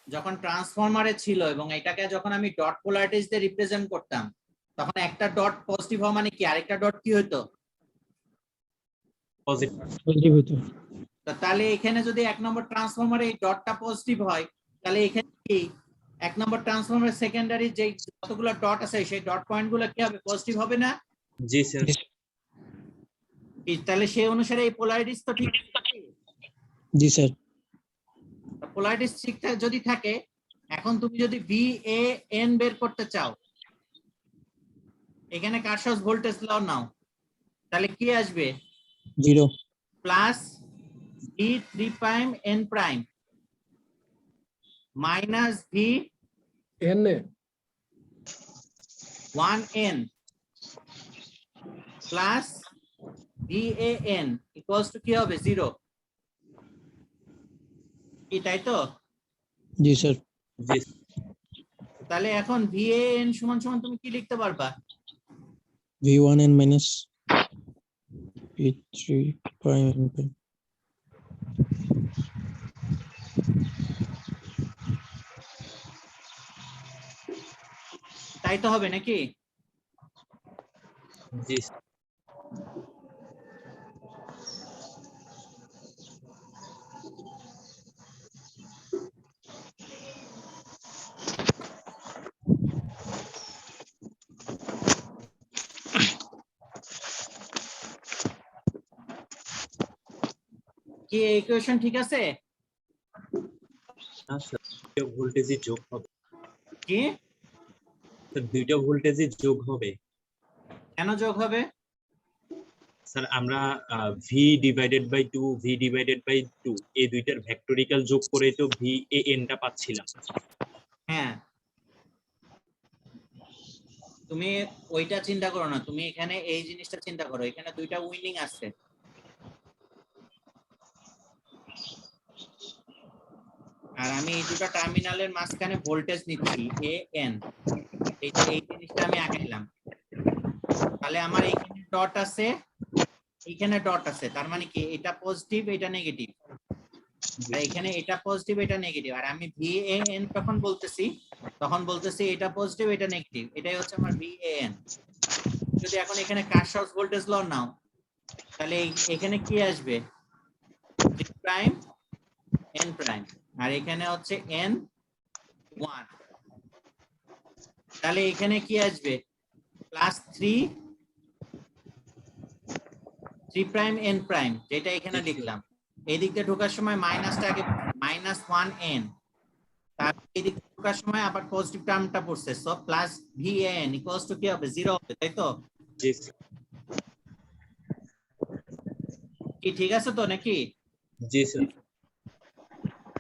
যখন ট্রান্সফরমারে ছিল এবং এটাকে যখন আমি ডট পোলারিটিজ দিয়ে রিপ্রেজেন্ট করতাম, তখন একটা ডট পজিটিভ হওয়া মানে কি আরেকটা ডট কি হতো? পজিটিভ হতো। তো তাহলে এখানে যদি 1 নম্বর ট্রান্সফরমারে এই ডটটা পজিটিভ হয়, তাহলে এখানে কি 1 নম্বর ট্রান্সফরমারের সেকেন্ডারি যে যতগুলো ডট আছে সেই ডট পয়েন্ট গুলো কি হবে? পজিটিভ হবে না? জি স্যার। তাহলে সেই অনুসারে এই পোলারিটিস তো ঠিক আছে। জি স্যার। পোলারিটিস ঠিক যদি থাকে, এখন তুমি যদি VAN বের করতে চাও, এখানে কারশফস ভোল্টেজ ল নাও, তাহলে কি আসবে? 0 plus V3 prime N prime minus V1N plus VAN equals to কি হবে? 0। কি তাই তো? জি স্যার। জি তাহলে এখন VAN সমান সমান তুমি কি লিখতে পারবা? V1N minus V3 prime N prime। তাই তো হবে নাকি? জি কি এই ইকুয়েশন ঠিক আছে? ভোল্টেজই যোগ হবে। কি দুইটা ভোল্টেজই যোগ হবে। কেন যোগ হবে? স্যার আমরা V divided by 2 V divided by 2 এই দুইটার ভেক্টরিক্যাল যোগ করে তো VAN টা পাচ্ছিলাম। হ্যাঁ তুমি ওইটা চিন্তা করো না, তুমি এখানে এই জিনিসটা চিন্তা করো, এখানে দুইটা উইন্ডিং আছে। আর আমি এই দুটো টার্মিনালের মাঝখানে ভোল্টেজ নিচ্ছি এ এন, এই যে এই জিনিসটা আমি আঁকাইলাম। তাহলে আমার এইখানে ডট আছে, এইখানে ডট আছে, তার মানে কি এটা পজিটিভ এটা নেগেটিভ, আর এখানে এটা পজিটিভ এটা নেগেটিভ। আর আমি ভিএএন যখন বলতেছি তখন বলতেছি এটা পজিটিভ এটা নেগেটিভ, এটাই হচ্ছে আমার ভিএএন। যদি এখন এখানে কারশফস ভোল্টেজ ল নাও, তাহলে এখানে কি আসবে, জি প্রাইম এন প্রাইম, আর এখানে হচ্ছে এন 1, তাহলে এখানে কি আসবে, প্লাস 3 প্রাইম এন প্রাইম, যেটা এখানে লিখলাম। এই দিক দিয়ে ঢোকার সময় মাইনাসটা আগে -1 এন, তারপর এই দিক দিয়ে ঢোকার সময় আবার পজিটিভ টার্মটা পড়ছে, so plus VN equals to কি হবে, 0 হবে, তাই তো? জি কি ঠিক আছে তো নাকি? জি স্যার।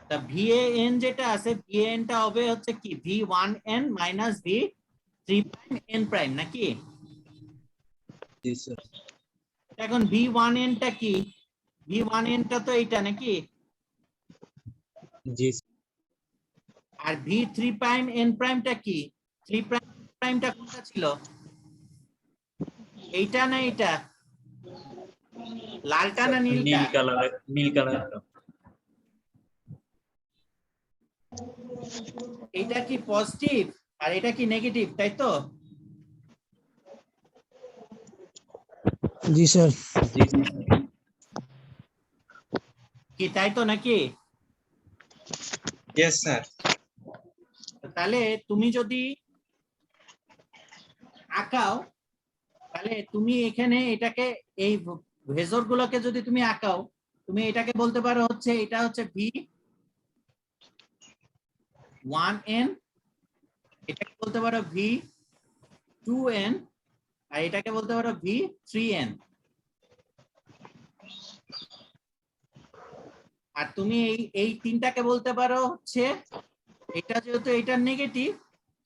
তা ভিএন যেটা আছে, ভিএন টা হবে হচ্ছে কি v1n minus v3 prime n prime নাকি? জি স্যার। এখন v1n টা কি, v1n টা তো এইটা নাকি? জি আর v3 প্রাইম n প্রাইমটা কি, 3 প্রাইমটা কোনটা ছিল, এইটা না এইটা, লালটা না নীলটা? নীল কালার। এইটা কি পজিটিভ আর এটা কি নেগেটিভ, তাই তো? জি স্যার। কি তাই তো নাকি? Yes sir. তাহলে তুমি যদি আঁকাও, তাহলে তুমি এখানে এটাকে এই ভেজর গুলোকে যদি তুমি আঁকাও, তুমি এটাকে বলতে পারো হচ্ছে এটা হচ্ছে v1n, এটাকে বলতে পারো v2n, আর এটাকে বলতে পারো v3n। আর তুমি এই তিনটাকে বলতে পারো হচ্ছে, এটা যেহেতু এটা নেগেটিভ,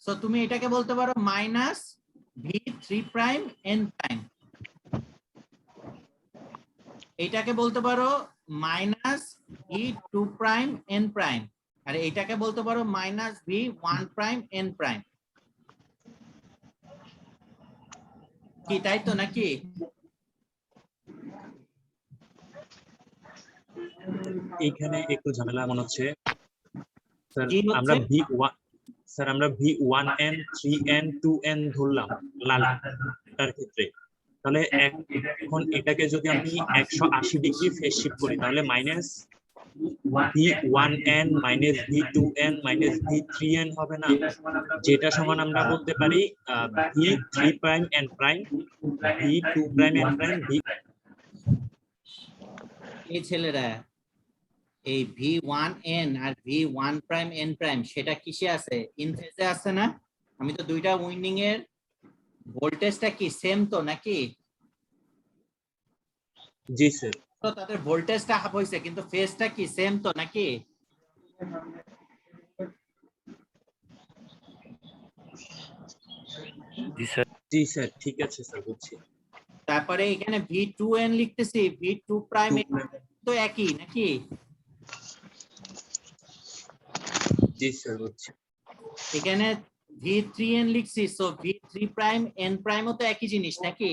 সো তুমি এটাকে বলতে পারো minus v3 prime n prime, এইটাকে বলতে পারো minus v2 prime n prime, আর এইটাকে বলতে পারো minus v1 prime n prime. কি তাই তো নাকি? এইখানে একটু ঝামেলা মনে হচ্ছে স্যার। কি হচ্ছে? আমরা v1 স্যার, আমরা v1n 3n 2n ধরলাম লালটার ক্ষেত্রে, তাহলে এখন এটাকে যদি আমি 180 ডিগ্রি ফেজ শিফট করি, তাহলে minus v1n minus v2n minus v3n হবে না, যেটা সমান আমরা বলতে পারি v3 prime n prime v2 prime n prime v। এই ছেলেরা এই v1n আর v1 প্রাইম n প্রাইম সেটা কিসে আছে, ইন ফেজে আছে না? আমি তো দুইটা উইন্ডিং এর ভোল্টেজটা কি সেম তো নাকি? জি স্যার। তো তাদের ভোল্টেজটা হাফ হইছে, কিন্তু ফেজটা কি সেম তো নাকি? জি স্যার, ঠিক আছে স্যার, বুঝছি। তারপরে এখানে v2n লিখতেছি, v2 প্রাইম তো একই নাকি? জি স্যার, বুঝছি। এখানে v3n লিখছি, সো v3 প্রাইম n প্রাইমও তো একই জিনিস নাকি?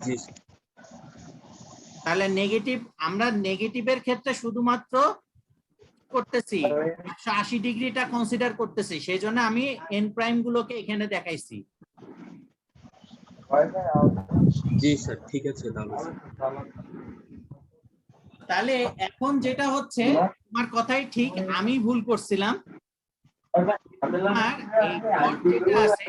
জি। তাহলে নেগেটিভ, আমরা নেগেটিভের ক্ষেত্রে শুধুমাত্র করতেছি 180 ডিগ্রিটা কনসিডার করতেছি, সেই জন্য আমি n প্রাইম গুলোকে এখানে দেখাইছি। জি স্যার, ঠিক আছে তাহলে। তাহলে এখন যেটা হচ্ছে, তোমার কথাই ঠিক, আমি ভুল করছিলাম। তোমার এই ডট যেটা আছে,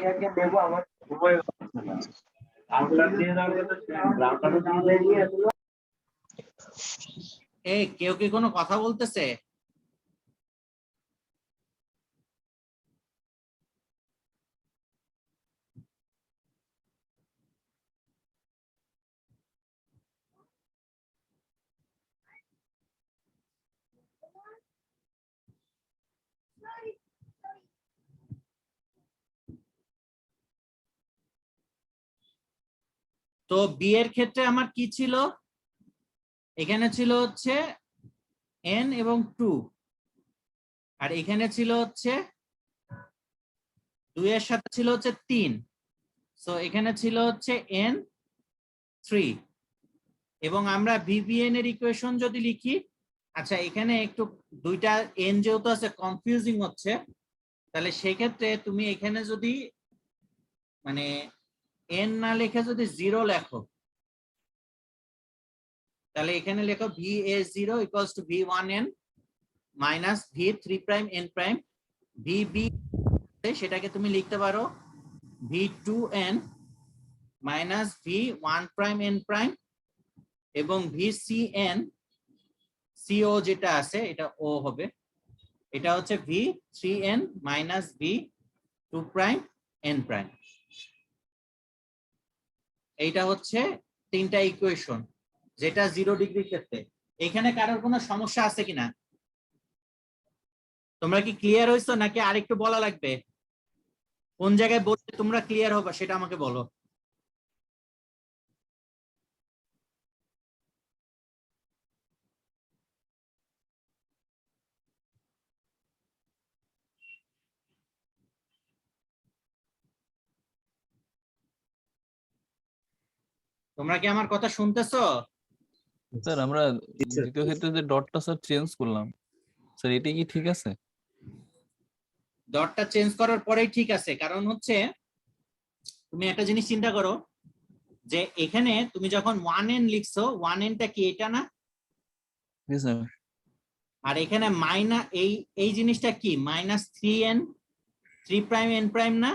কেউ কি কোনো কথা বলতেছে? তো বি এর ক্ষেত্রে আমার কি ছিল, এখানে ছিল হচ্ছে n এবং 2, আর এখানে ছিল হচ্ছে 2 এর সাথে ছিল হচ্ছে 3, সো এখানে ছিল হচ্ছে n 3, এবং আমরা ভিবিএন এর ইকুয়েশন যদি লিখি, আচ্ছা এখানে একটু দুইটা n যেহেতু আছে কনফিউজিং হচ্ছে, তাহলে সেই ক্ষেত্রে তুমি এখানে যদি মানে n না লিখে যদি 0 লেখো, তাহলে এখানে লেখো VA0 equals to V1n minus V3'n', VB সেটাকে তুমি লিখতে পারো V2n minus V1'n', এবং VCN CO যেটা আছে এটা O হবে, এটা হচ্ছে V3n minus V2'n'। এইটা হচ্ছে তিনটা ইকুয়েশন যেটা 0 ডিগ্রি ক্ষেত্রে। এখানে কারোর কোনো সমস্যা আছে কিনা? তোমরা কি ক্লিয়ার হইছো নাকি আরেকটু বলা লাগবে? কোন জায়গায় বলতে তোমরা ক্লিয়ার হবে সেটা আমাকে বলো। তোমরা কি আমার কথা শুনতেছো? স্যার আমরা দ্বিতীয় ক্ষেত্রে যে ডটটা স্যার চেঞ্জ করলাম, স্যার এটা কি ঠিক আছে? ডটটা চেঞ্জ করার পরেই ঠিক আছে, কারণ হচ্ছে তুমি একটা জিনিস চিন্তা করো যে এখানে তুমি যখন 1n লিখছো, 1nটা কি এটা না? জি স্যার। আর এখানে এই জিনিসটা কি -3n 3'n' না?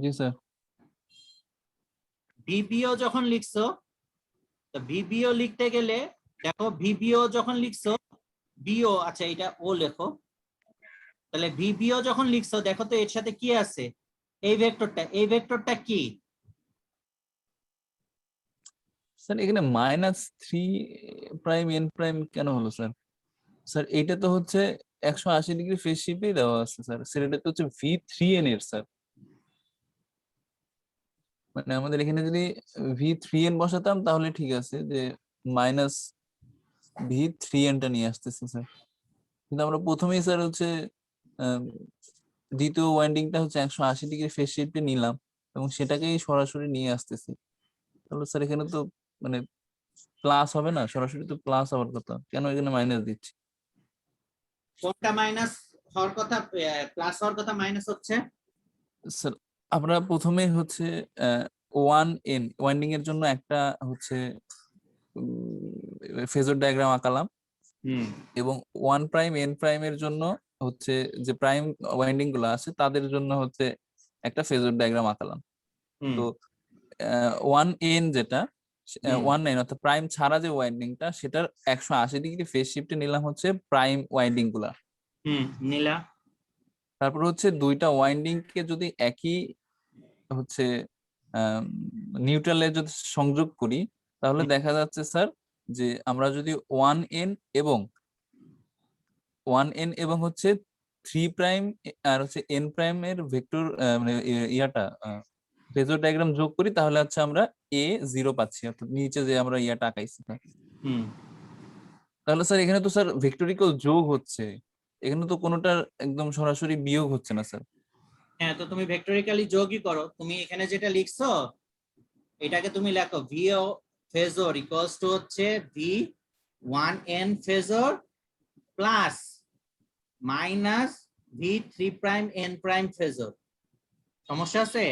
জি স্যার। ভিবিও যখন লিখছো, তো ভিবিও লিখতে গেলে দেখো ভিবিও যখন লিখছো বিও, আচ্ছা এটা ও লেখো, তাহলে ভিবিও যখন লিখছো দেখো তো এর সাথে কি আছে, এই ভেক্টরটা কি? স্যার এখানে -3'n' কেন হলো স্যার? স্যার এটা তো হচ্ছে 180 ডিগ্রি ফেজ শিফটেই দেওয়া আছে স্যার, সেটা তো হচ্ছে V3n এর স্যার। মানে আমাদের এখানে যদি V3n বসাতাম তাহলে ঠিক আছে, যে -V3n টা নিয়ে আসতেছে স্যার, কিন্তু আমরা প্রথমেই স্যার হচ্ছে দ্বিতীয় ওয়াইন্ডিংটা হচ্ছে 180 ডিগ্রি ফেজ শিফটে নিলাম এবং সেটাকেই সরাসরি নিয়ে আসতেছি। তাহলে স্যার এখানে তো মানে প্লাস হবে না, সরাসরি তো প্লাস হওয়ার কথা, কেন এখানে মাইনাস দিচ্ছি? কোনটা মাইনাস হওয়ার কথা, প্লাস হওয়ার কথা মাইনাস হচ্ছে? স্যার আমরা প্রথমে হচ্ছে 1n ওয়াইন্ডিং এর জন্য একটা হচ্ছে ফেজর ডায়াগ্রাম আঁকালাম, এবং 1'n' এর জন্য হচ্ছে যে প্রাইম ওয়াইন্ডিং গুলো আছে তাদের জন্য হচ্ছে একটা ফেজর ডায়াগ্রাম আঁকালাম। তো 1n যেটা 1n অর্থাৎ প্রাইম ছাড়া যে ওয়াইন্ডিংটা, সেটার 180 ডিগ্রি ফেজ শিফটে নিলাম হচ্ছে প্রাইম ওয়াইন্ডিং গুলা। নিলা। তারপর হচ্ছে দুইটা ওয়াইন্ডিং কে যদি একই হচ্ছে নিউট্রালে যদি সংযোগ করি, তাহলে দেখা যাচ্ছে স্যার যে আমরা যদি 1n এবং হচ্ছে 3' আর হচ্ছে n' এর ভেক্টর মানে ইয়াটা ফেজর ডায়াগ্রাম যোগ করি, তাহলে হচ্ছে আমরা A0 পাচ্ছি, অর্থাৎ নিচে যে আমরা ইয়াটা আঁকাইছি। তাহলে স্যার এখানে তো স্যার ভেক্টরিক্যাল যোগ হচ্ছে, এখানে তো কোনোটার একদম সরাসরি বিয়োগ হচ্ছে না স্যার। হ্যাঁ, তো তুমি ভেক্টরিক্যালি যোগই করো। তুমি এখানে যেটা লিখছো এটাকে তুমি লেখো ভিও ফেজর ইকুয়ালস টু হচ্ছে V1n phasor plus minus V3'n' phasor. সমস্যা আছে?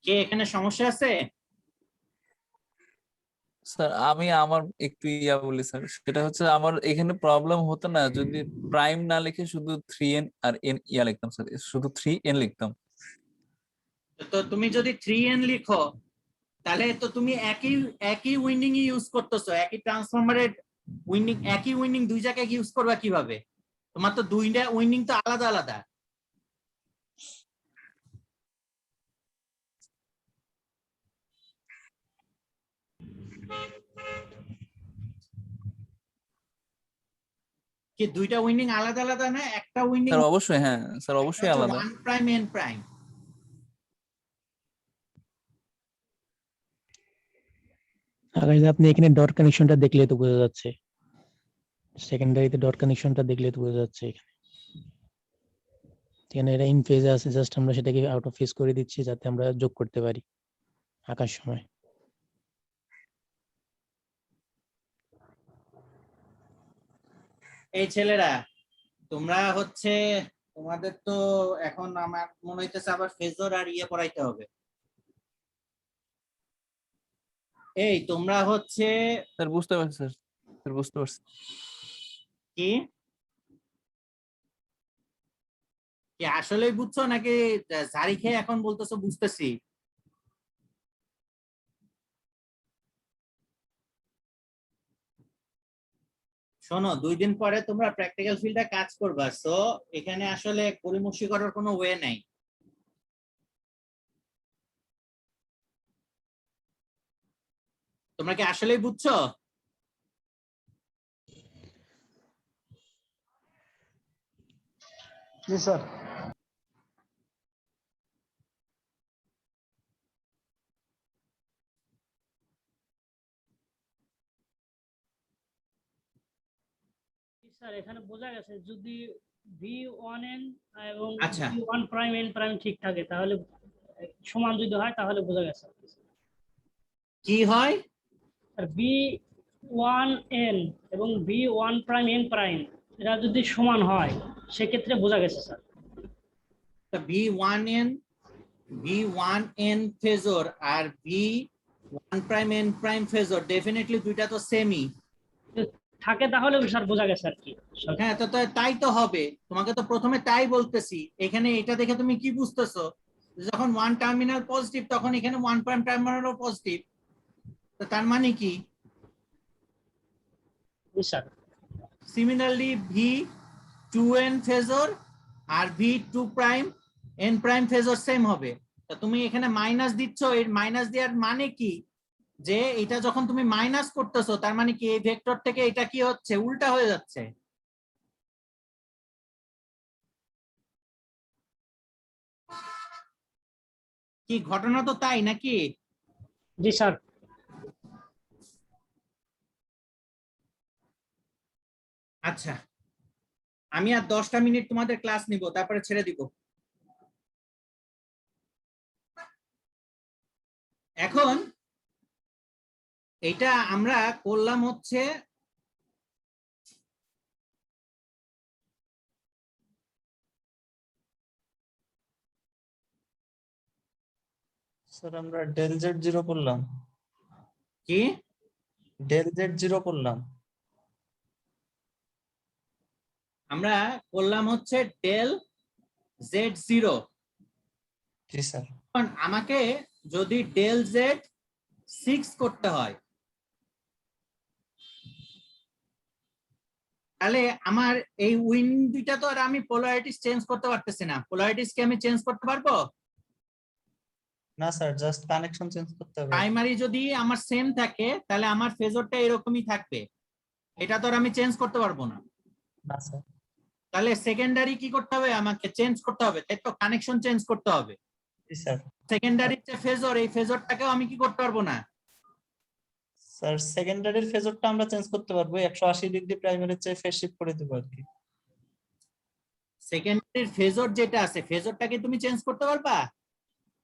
কে এখানে সমস্যা আছে? স্যার আমি আমার একটু ইয়া বলি স্যার, সেটা হচ্ছে আমার এখানে প্রবলেম হতো না যদি প্রাইম না লিখে শুধু 3n আর n ইয়া লিখতাম স্যার, শুধু 3n লিখতাম। তো তুমি যদি 3n লিখো তাহলে তো তুমি একই উইন্ডিং ইউজ করতেছো, একই ট্রান্সফরমারের উইন্ডিং, একই উইন্ডিং দুই জায়গায় ইউজ করবা কিভাবে? তোমার তো দুইটা উইন্ডিং তো আলাদা আলাদা। কি দুইটা উইন্ডিং আলাদা আলাদা না, একটা উইন্ডিং স্যার অবশ্যই, হ্যাঁ স্যার অবশ্যই আলাদা। One prime N prime. Akash দা, আপনি এখানে ডট কানেকশনটা দেখলে তো বোঝা যাচ্ছে, সেকেন্ডারিতে ডট কানেকশনটা দেখলে তো বোঝা যাচ্ছে এখানে এটা ইন ফেজে আছে, জাস্ট আমরা সেটাকে আউট অফ ফেজ করে দিচ্ছি যাতে আমরা যোগ করতে পারি আঁকার সময়। এই ছেলেরা তোমরা হচ্ছে তোমাদের তো এখন আমার মনে হইতেছে আবার ফেজর আর ইয়ে পড়াইতে হবে। এই তোমরা হচ্ছে স্যার বুঝতে পারছি স্যার, স্যার বুঝতে পারছি। কি কি আসলেই বুঝছো নাকি জারি খেয়ে এখন বলতেছো বুঝতেছি? শোনো, 2 দিন পরে তোমরা প্র্যাকটিক্যাল ফিল্ডে কাজ করবা, সো এখানে আসলে পরিমর্শি করার কোনো ওয়ে নাই। তোমরা কি আসলেই বুঝছো? জি স্যার। স্যার এখানে বোঝা গেছে যদি V1n এবং আচ্ছা। V1 প্রাইম n প্রাইম ঠিক থাকে তাহলে সমান যদি হয় তাহলে বোঝা গেছে। কি হয়? আর V1n এবং V1 প্রাইম n প্রাইম এরা যদি সমান হয় সেক্ষেত্রে বোঝা গেছে স্যার। V1n ফেজর আর V1 prime n prime phasor definitely দুইটা তো সেমই থাকে, তাহলে স্যার বোঝা গেছে আর কি। হ্যাঁ, তো তাই তো হবে। তোমাকে তো প্রথমে তাই বলতেছি। এখানে এটা দেখে তুমি কি বুঝতেছো? যখন ওয়ান টার্মিনাল পজিটিভ তখন এখানে ওয়ান প্রাইম টার্মিনালও পজিটিভ, তো তার মানে কি? স্যার সিমিলারলি V2n ফেজর আর V2 prime n prime phasor same হবে। তো তুমি এখানে মাইনাস দিচ্ছ, এর মাইনাস দেওয়ার মানে কি? যে এটা যখন তুমি মাইনাস করতেছো তার মানে কি এই ভেক্টর থেকে এটা কি হচ্ছে, উল্টা হয়ে যাচ্ছে। কি ঘটনা তো তাই নাকি? জি স্যার। আচ্ছা, আমি আর 10টা মিনিট তোমাদের ক্লাস নিব, তারপরে ছেড়ে দিব। এখন এটা আমরা করলাম হচ্ছে স্যার আমরা ডেল জেড 0 করলাম, কি ডেল জেড 0 করলাম। আমরা করলাম হচ্ছে ডেল জেড 0। জি স্যার। এখন আমাকে যদি ডেল জেড 6 করতে হয় তাহলে আমার এই উইন দুইটা তো আর আমি পোলারিটিস চেঞ্জ করতে পারতেছি না। পোলারিটিস কি আমি চেঞ্জ করতে পারবো? না স্যার, জাস্ট কানেকশন চেঞ্জ করতে হবে। প্রাইমারি যদি আমার সেম থাকে তাহলে আমার ফেজরটা এরকমই থাকবে, এটা তো আর আমি চেঞ্জ করতে পারবো না। না স্যার। তাহলে সেকেন্ডারি কি করতে হবে? আমাকে চেঞ্জ করতে হবে, তাই তো, কানেকশন চেঞ্জ করতে হবে। জি স্যার। সেকেন্ডারি যে ফেজর, এই ফেজরটাকেও আমি কি করতে পারবো না? স্যার সেকেন্ডারির ফেজরটা আমরা চেঞ্জ করতে পারবো, 180 ডিগ্রি প্রাইমারির চেয়ে ফেজ শিফট করে দেবো আর কি। সেকেন্ডারির ফেজর যেটা আছে ফেজরটাকে তুমি চেঞ্জ করতে পারবা?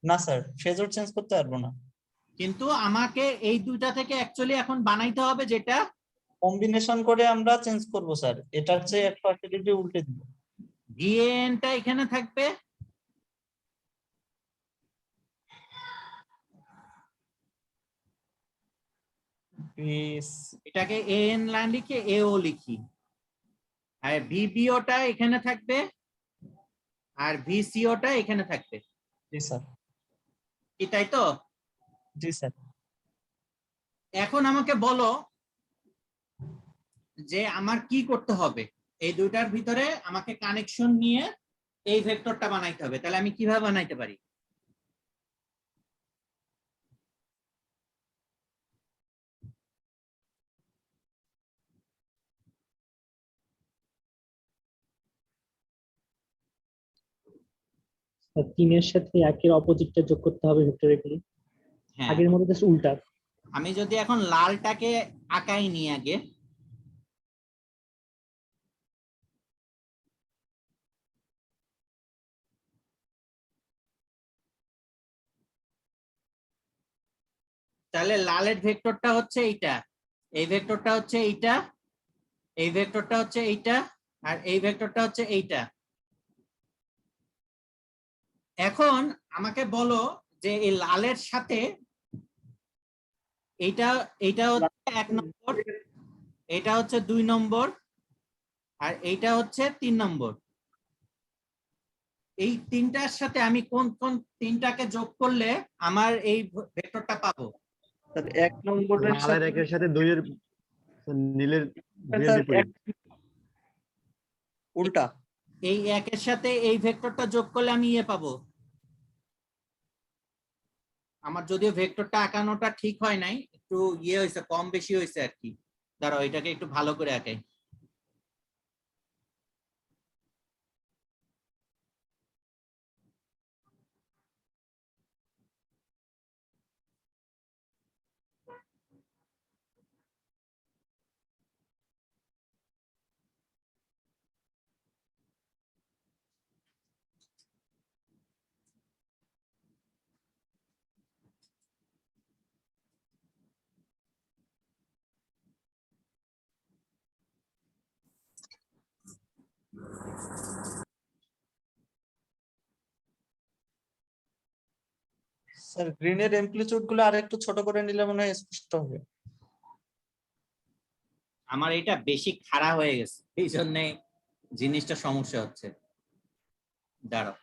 না স্যার, ফেজর চেঞ্জ করতে পারবো না। কিন্তু আমাকে এই দুইটা থেকে অ্যাকচুয়ালি এখন বানাইতে হবে যেটা কম্বিনেশন করে আমরা চেঞ্জ করব স্যার, এটার চেয়ে 180 ডিগ্রি উল্টে দিব। ভিএনটা এখানে থাকবে, এটাকে এন লাইন লিখে এও লিখি, আর ভিবিওটা এখানে থাকবে আর ভিসিওটা এখানে থাকবে। জি স্যার। কি তাই তো? জি স্যার। এখন আমাকে বলো যে আমার কি করতে হবে। এই দুইটার ভিতরে আমাকে কানেকশন নিয়ে এই ভেক্টরটা বানাইতে হবে, তাহলে আমি কিভাবে বানাইতে পারি? তিনের সাথে একের অপোজিটটা যোগ করতে হবে ভেক্টরিক্যালি, হ্যাঁ, আগের মতো জাস্ট উল্টা। আমি যদি এখন লালটাকে আঁকাই নি আগে, তাহলে লালের ভেক্টরটা হচ্ছে এইটা, এই ভেক্টরটা হচ্ছে এইটা, এই ভেক্টরটা হচ্ছে এইটা, আর এই ভেক্টরটা হচ্ছে এইটা। এখন আমাকে বলো যে এই লালের সাথে এইটা, এইটা হচ্ছে 1 নম্বর, এটা হচ্ছে 2 নম্বর, আর এইটা হচ্ছে 3 নম্বর। এই তিনটার সাথে আমি কোন কোন তিনটাকে যোগ করলে আমার এই ভেক্টরটা পাবো? স্যার 1 নম্বরের লালের সাথে একের সাথে দুইয়ের নীলের দুইয়ের স্যার বিপরীত। উল্টা। এই একের সাথে এই ভেক্টরটা যোগ করলে আমি ইয়ে পাবো। আমার যদিও ভেক্টরটা আঁকানোটা ঠিক হয় নাই, একটু ইয়ে হয়েছে, কম বেশি হয়েছে আর কি। দাঁড়াও এটাকে একটু ভালো করে আঁকাই। স্যার গ্রিনের অ্যামপ্লিটিউড গুলো আরেকটু ছোট করে নিলে মনে হয় স্পষ্ট হবে। আমার এটা বেশি খাড়া হয়ে গেছে, এই জন্য জিনিসটা সমস্যা হচ্ছে। দাঁড়াও,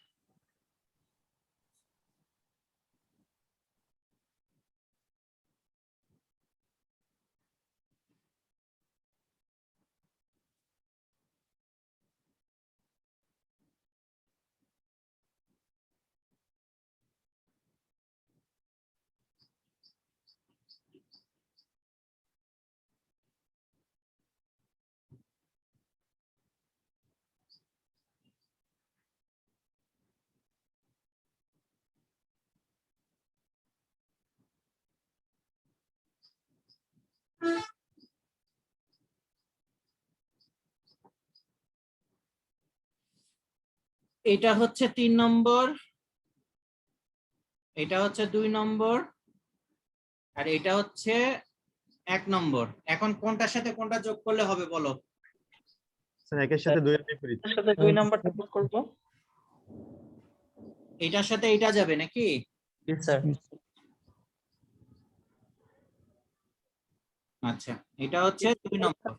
এটা হচ্ছে 3 নম্বর, এটা হচ্ছে 2 নম্বর, আর এটা হচ্ছে 1 নম্বর। এখন কোনটার সাথে কোনটা যোগ করলে হবে বলো? স্যার একের সাথে দুইয়ের বিপরীত। এর সাথে 2 নাম্বারটা যোগ করব। এটার সাথে এটা যাবে নাকি? জি স্যার। আচ্ছা, এটা হচ্ছে 2 নম্বর।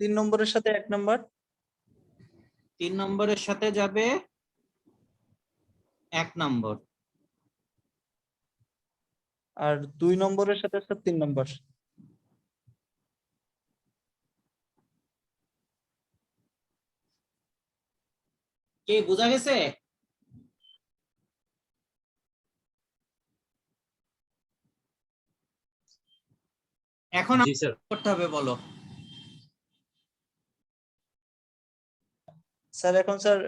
3 নম্বরের সাথে 1 নাম্বার। 3 নম্বরের সাথে যাবে 1 নম্বর। আর 2 নম্বরের সাথে স্যার 3 নম্বর। কি বোঝা গেছে? এখন জি স্যার। করতে হবে বলো? স্যার এখন স্যার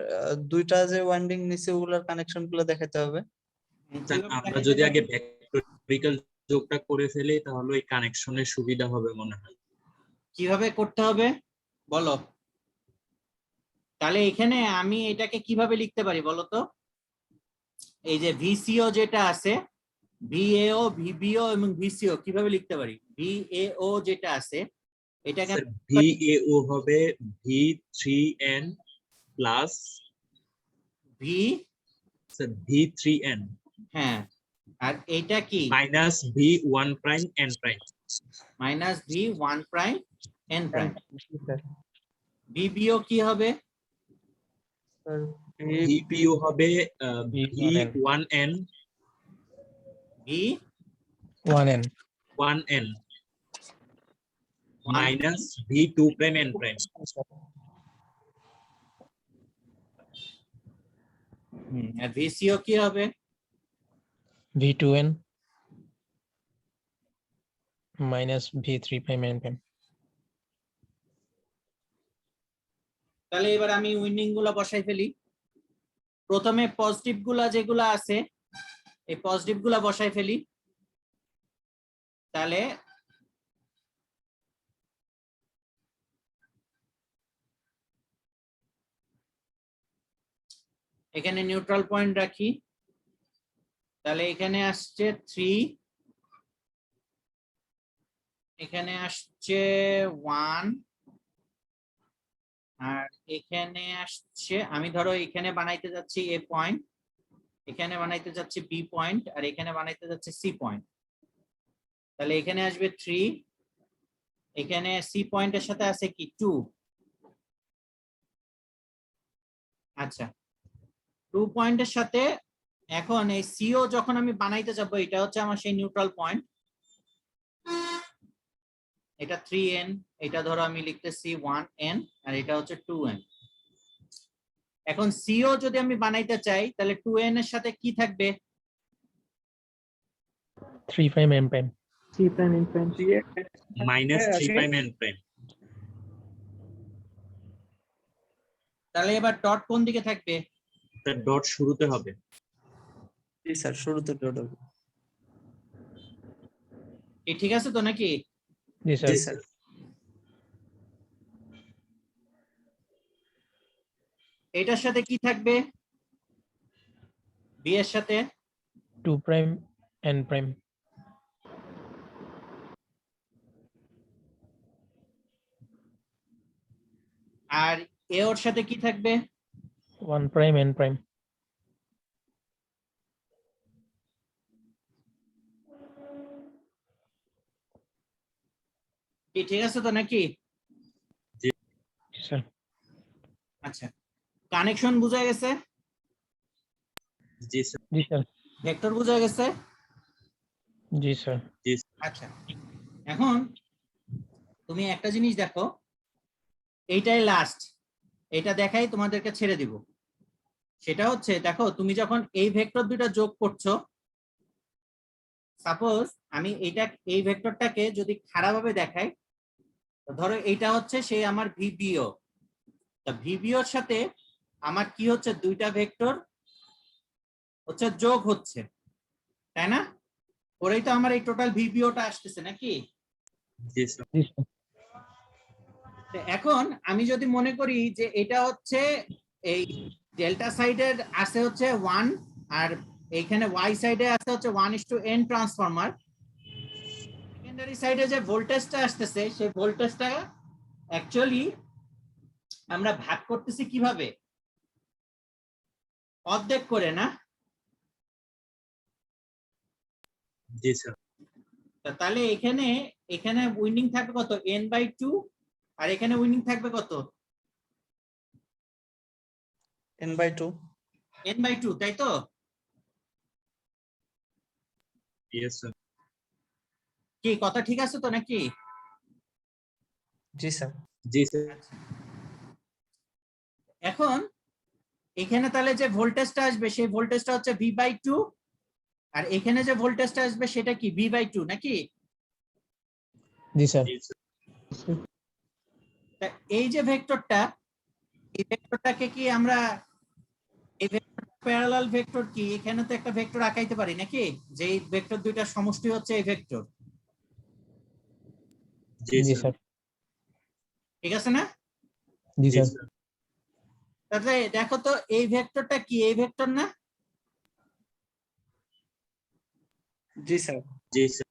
দুইটা যে ওয়াইন্ডিং নিচে ওগুলোর কানেকশন গুলো দেখাতে হবে। স্যার আমরা যদি আগে ভেক্টরিক্যাল যোগটা করে ফেলি তাহলে এই কানেকশনের সুবিধা হবে মনে হয়। কিভাবে করতে হবে বলো? তাহলে এখানে আমি এটাকে কিভাবে লিখতে পারি বলো তো? এই যে ভিসিও যেটা আছে, ভিএও, ভিবিও এবং ভিসিও কিভাবে লিখতে পারি? ভিএও যেটা আছে এটাকে স্যার ভিএও হবে V3N plus V, sir V3N হ্যাঁ, আর এটা কি minus V1 prime N prime minus V 1 prime N prime. Sir VBO কি হবে? স্যার VPO হবে V1N V1N V 1N1N minus V2 prime N prime. আর ভিসিও কি হবে? V2N minus V3 prime N prime. তাহলে এবার আমি উইন্ডিং গুলো বসাই ফেলি। প্রথমে পজিটিভ গুলা যেগুলা আছে এই পজিটিভ গুলা বসাই ফেলি, তাহলে এখানে নিউট্রাল পয়েন্ট রাখি, তাহলে এখানে আসছে 3, এখানে আসছে 1, আর এখানে আসছে, আমি ধরো এখানে বানাইতে যাচ্ছি এ পয়েন্ট, এখানে বানাইতে যাচ্ছি বি পয়েন্ট, আর এখানে বানাইতে যাচ্ছি সি পয়েন্ট। তাহলে এখানে আসবে 3, এখানে সি পয়েন্টের সাথে আছে কি 2। আচ্ছা, 2 পয়েন্টের সাথে এখন এই সিও যখন আমি বানাইতে যাব, এটা হচ্ছে আমার সেই নিউট্রাল পয়েন্ট, এটা 3n, এটা ধরো আমি লিখতেছি 1n, আর এটা হচ্ছে 2n। এখন সিও যদি আমি বানাইতে চাই তাহলে 2n এর সাথে কি থাকবে? 3 prime m prime minus 3 prime N prime. তাহলে এবার ডট কোন দিকে থাকবে? তার ডট শুরুতে হবে। জি স্যার, শুরুতে ডট হবে। কি ঠিক আছে তো নাকি? জি স্যার জি স্যার। এটার সাথে কি থাকবে? বি এর সাথে 2 prime n prime আর এ ওর সাথে কি থাকবে? 1 prime n prime কি ঠিক আছে তো নাকি? জি স্যার আচ্ছা, কানেকশন বোঝা গেছে? জি স্যার। জি স্যার ভেক্টর বোঝা গেছে? জি স্যার আচ্ছা, এখন তুমি একটা জিনিস দেখো, এইটাই লাস্ট, এটা দেখাই তোমাদেরকে ছেড়ে দিব। সেটা হচ্ছে দেখো, তুমি যখন এই ভেক্টর দুটো যোগ করছো, সাপোজ আমি এই ভেক্টরটাকে যদি খারাপভাবে দেখাই, ধরো এইটা হচ্ছে সেই আমার ভিবিও, তা ভিবিওর সাথে আমার কি হচ্ছে, দুইটা ভেক্টর হচ্ছে যোগ হচ্ছে, তাই না? ওরাই তো আমার এই টোটাল ভিবিওটা আসতেছে নাকি? জি স্যার। জি স্যার তো এখন আমি যদি মনে করি যে এটা হচ্ছে এই ডেল্টা সাইডের আছে হচ্ছে 1, আর এইখানে ওয়াই সাইডে আছে হচ্ছে 1:n ট্রান্সফরমার, সেকেন্ডারি সাইডে যে ভোল্টেজটা আসতেছে সেই ভোল্টেজটা অ্যাকচুয়ালি আমরা ভাগ করতেছি কিভাবে? অর্ধেক করে, না? জি স্যার। তাহলে এখানে উইন্ডিং থাকবে কত? n/2, আর এখানে উইন্ডিং থাকবে কত? n/2। n/2, তাই তো? Yes sir. কি কথা ঠিক আছে তো নাকি? জি স্যার। জি স্যার। এখন এখানে তাহলে যে ভোল্টেজটা আসবে সেই ভোল্টেজটা হচ্ছে v/2, আর এখানে যে ভোল্টেজটা আসবে সেটা কি v/2 নাকি? জি স্যার তা এই যে ভেক্টরটা, এই ভেক্টরটাকে কি আমরা এই ভেক্টর প্যারালাল ভেক্টর কি এখানে তো একটা ভেক্টর আঁকাইতে পারি নাকি, যে এই ভেক্টর দুইটার সমষ্টি হচ্ছে এই ভেক্টর? জি জি স্যার। স্যার ঠিক আছে না? জি জি স্যার স্যার। তাহলে দেখো তো এই ভেক্টরটা কি এই ভেক্টর না? জি স্যার। জি স্যার।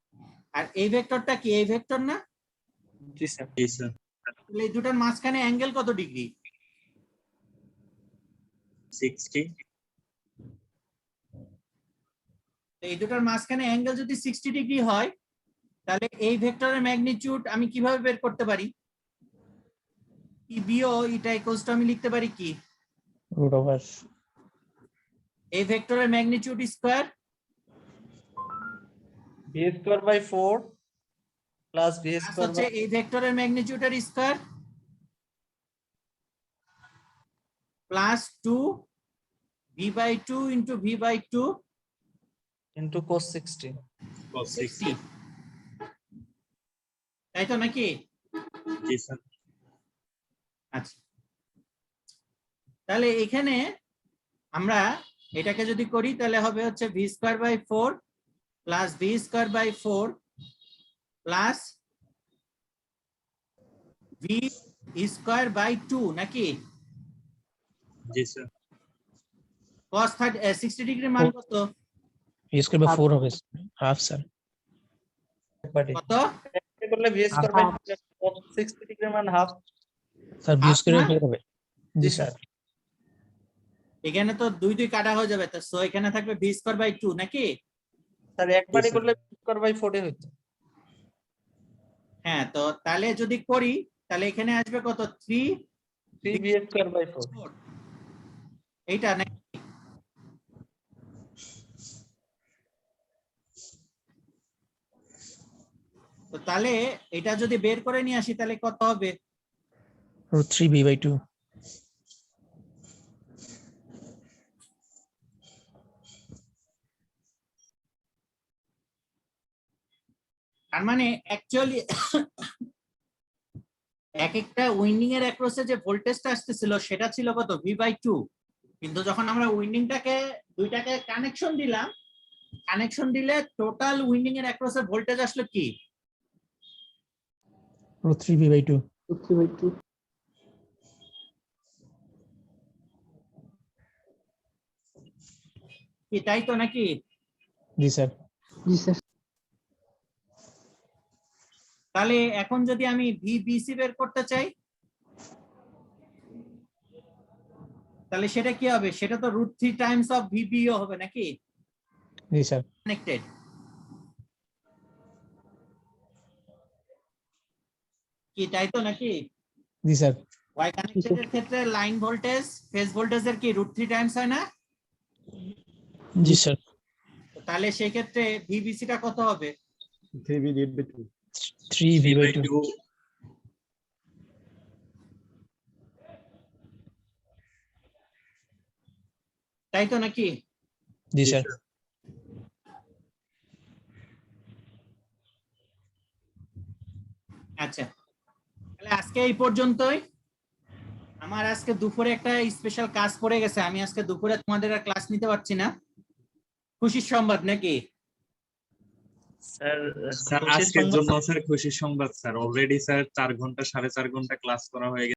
আর এই ভেক্টরটা কি এই ভেক্টর না? জি স্যার। জি স্যার। তাহলে এই দুটার মাঝখানে অ্যাঙ্গেল কত ডিগ্রি? 60। এই দুটার মাঝখানে অ্যাঙ্গেল যদি 60 ডিগ্রি হয়, তাহলে এই ভেক্টরের ম্যাগনিটিউড আমি কিভাবে বের করতে পারি? বিও এটা ইকুয়ালস টু আমি লিখতে পারি কি, √, এই ভেক্টরের magnitude square v²/4 plus v² হচ্ছে এই ভেক্টরের ম্যাগনিটিউডের square plus 2 v/2 into v/2 into cos 60। cos 60, 60। তাই তো নাকি? জি স্যার। আচ্ছা, তাহলে এখানে আমরা এটাকে যদি করি তাহলে হবে হচ্ছে V square by 4 plus V square by 4 plus V square by 2 নাকি জি স্যার। cos 60 ডিগ্রি মান কত? ভি স্কয়ার বাই 4 হবে হাফ স্যার। একবারে কত? এটা করলে ভি স্কয়ার বাই 60 ডিগ্রি মান half. Sir V Half square না? বাই 4 হবে। জি স্যার। এখানে তো দুই দুই কাটা হয়ে যাবে, তো সো এখানে থাকবে ভি স্কোয়ার বাই 2 নাকি? স্যার একবারে স্যার। করলে ভি স্কয়ার বাই 4 হইতো। হ্যাঁ, তো তাহলে যদি করি তাহলে এখানে আসবে কত? 3 3 ভি স্কয়ার বাই 4। 4 এইটা নাকি? তো তাহলে এটা যদি বের করে নিয়ে আসি তাহলে কত হবে? Root 3 B by 2। তার মানে অ্যাকচুয়ালি এক একটা উইন্ডিং এর অ্যাক্রসে যে ভোল্টেজটা আসতেছিল সেটা ছিল কত? V by 2। কিন্তু যখন আমরা উইন্ডিংটাকে দুইটাকে কানেকশন দিলাম, কানেকশন দিলে টোটাল উইন্ডিং এর অ্যাক্রসে ভোল্টেজ আসলো কি? Root 3 B by 2। কি তাই তো নাকি? জি স্যার। তাহলে এখন যদি আমি ভিবিসি বের করতে চাই তাহলে সেটা কি হবে? সেটা তো রুট 3 টাইমস অফ ভিবিও হবে নাকি? জি স্যার। কানেক্টেড। কি তাই তো নাকি? জি স্যার। ওয়াই কানেক্টেড এর ক্ষেত্রে লাইন ভোল্টেজ ফেজ ভোল্টেজের কি রুট 3 টাইমস হয় না? জি স্যার। তো তাহলে সেই ক্ষেত্রে ভিবিসি টা কত হবে? 3 ভি বাই 2। তাই তো নাকি? জি স্যার। আচ্ছা, তাহলে আজকে এই পর্যন্তই। আমার আজকে দুপুরে একটা স্পেশাল কাজ পড়ে গেছে, আমি আজকে দুপুরে তোমাদের আর ক্লাস নিতে পারছি না। খুশির সংবাদ নাকি? স্যার স্যার আজকের জন্য স্যার খুশির সংবাদ স্যার, অলরেডি স্যার 4 ঘন্টা 4.5 ঘন্টা ক্লাস করা হয়ে গেছে।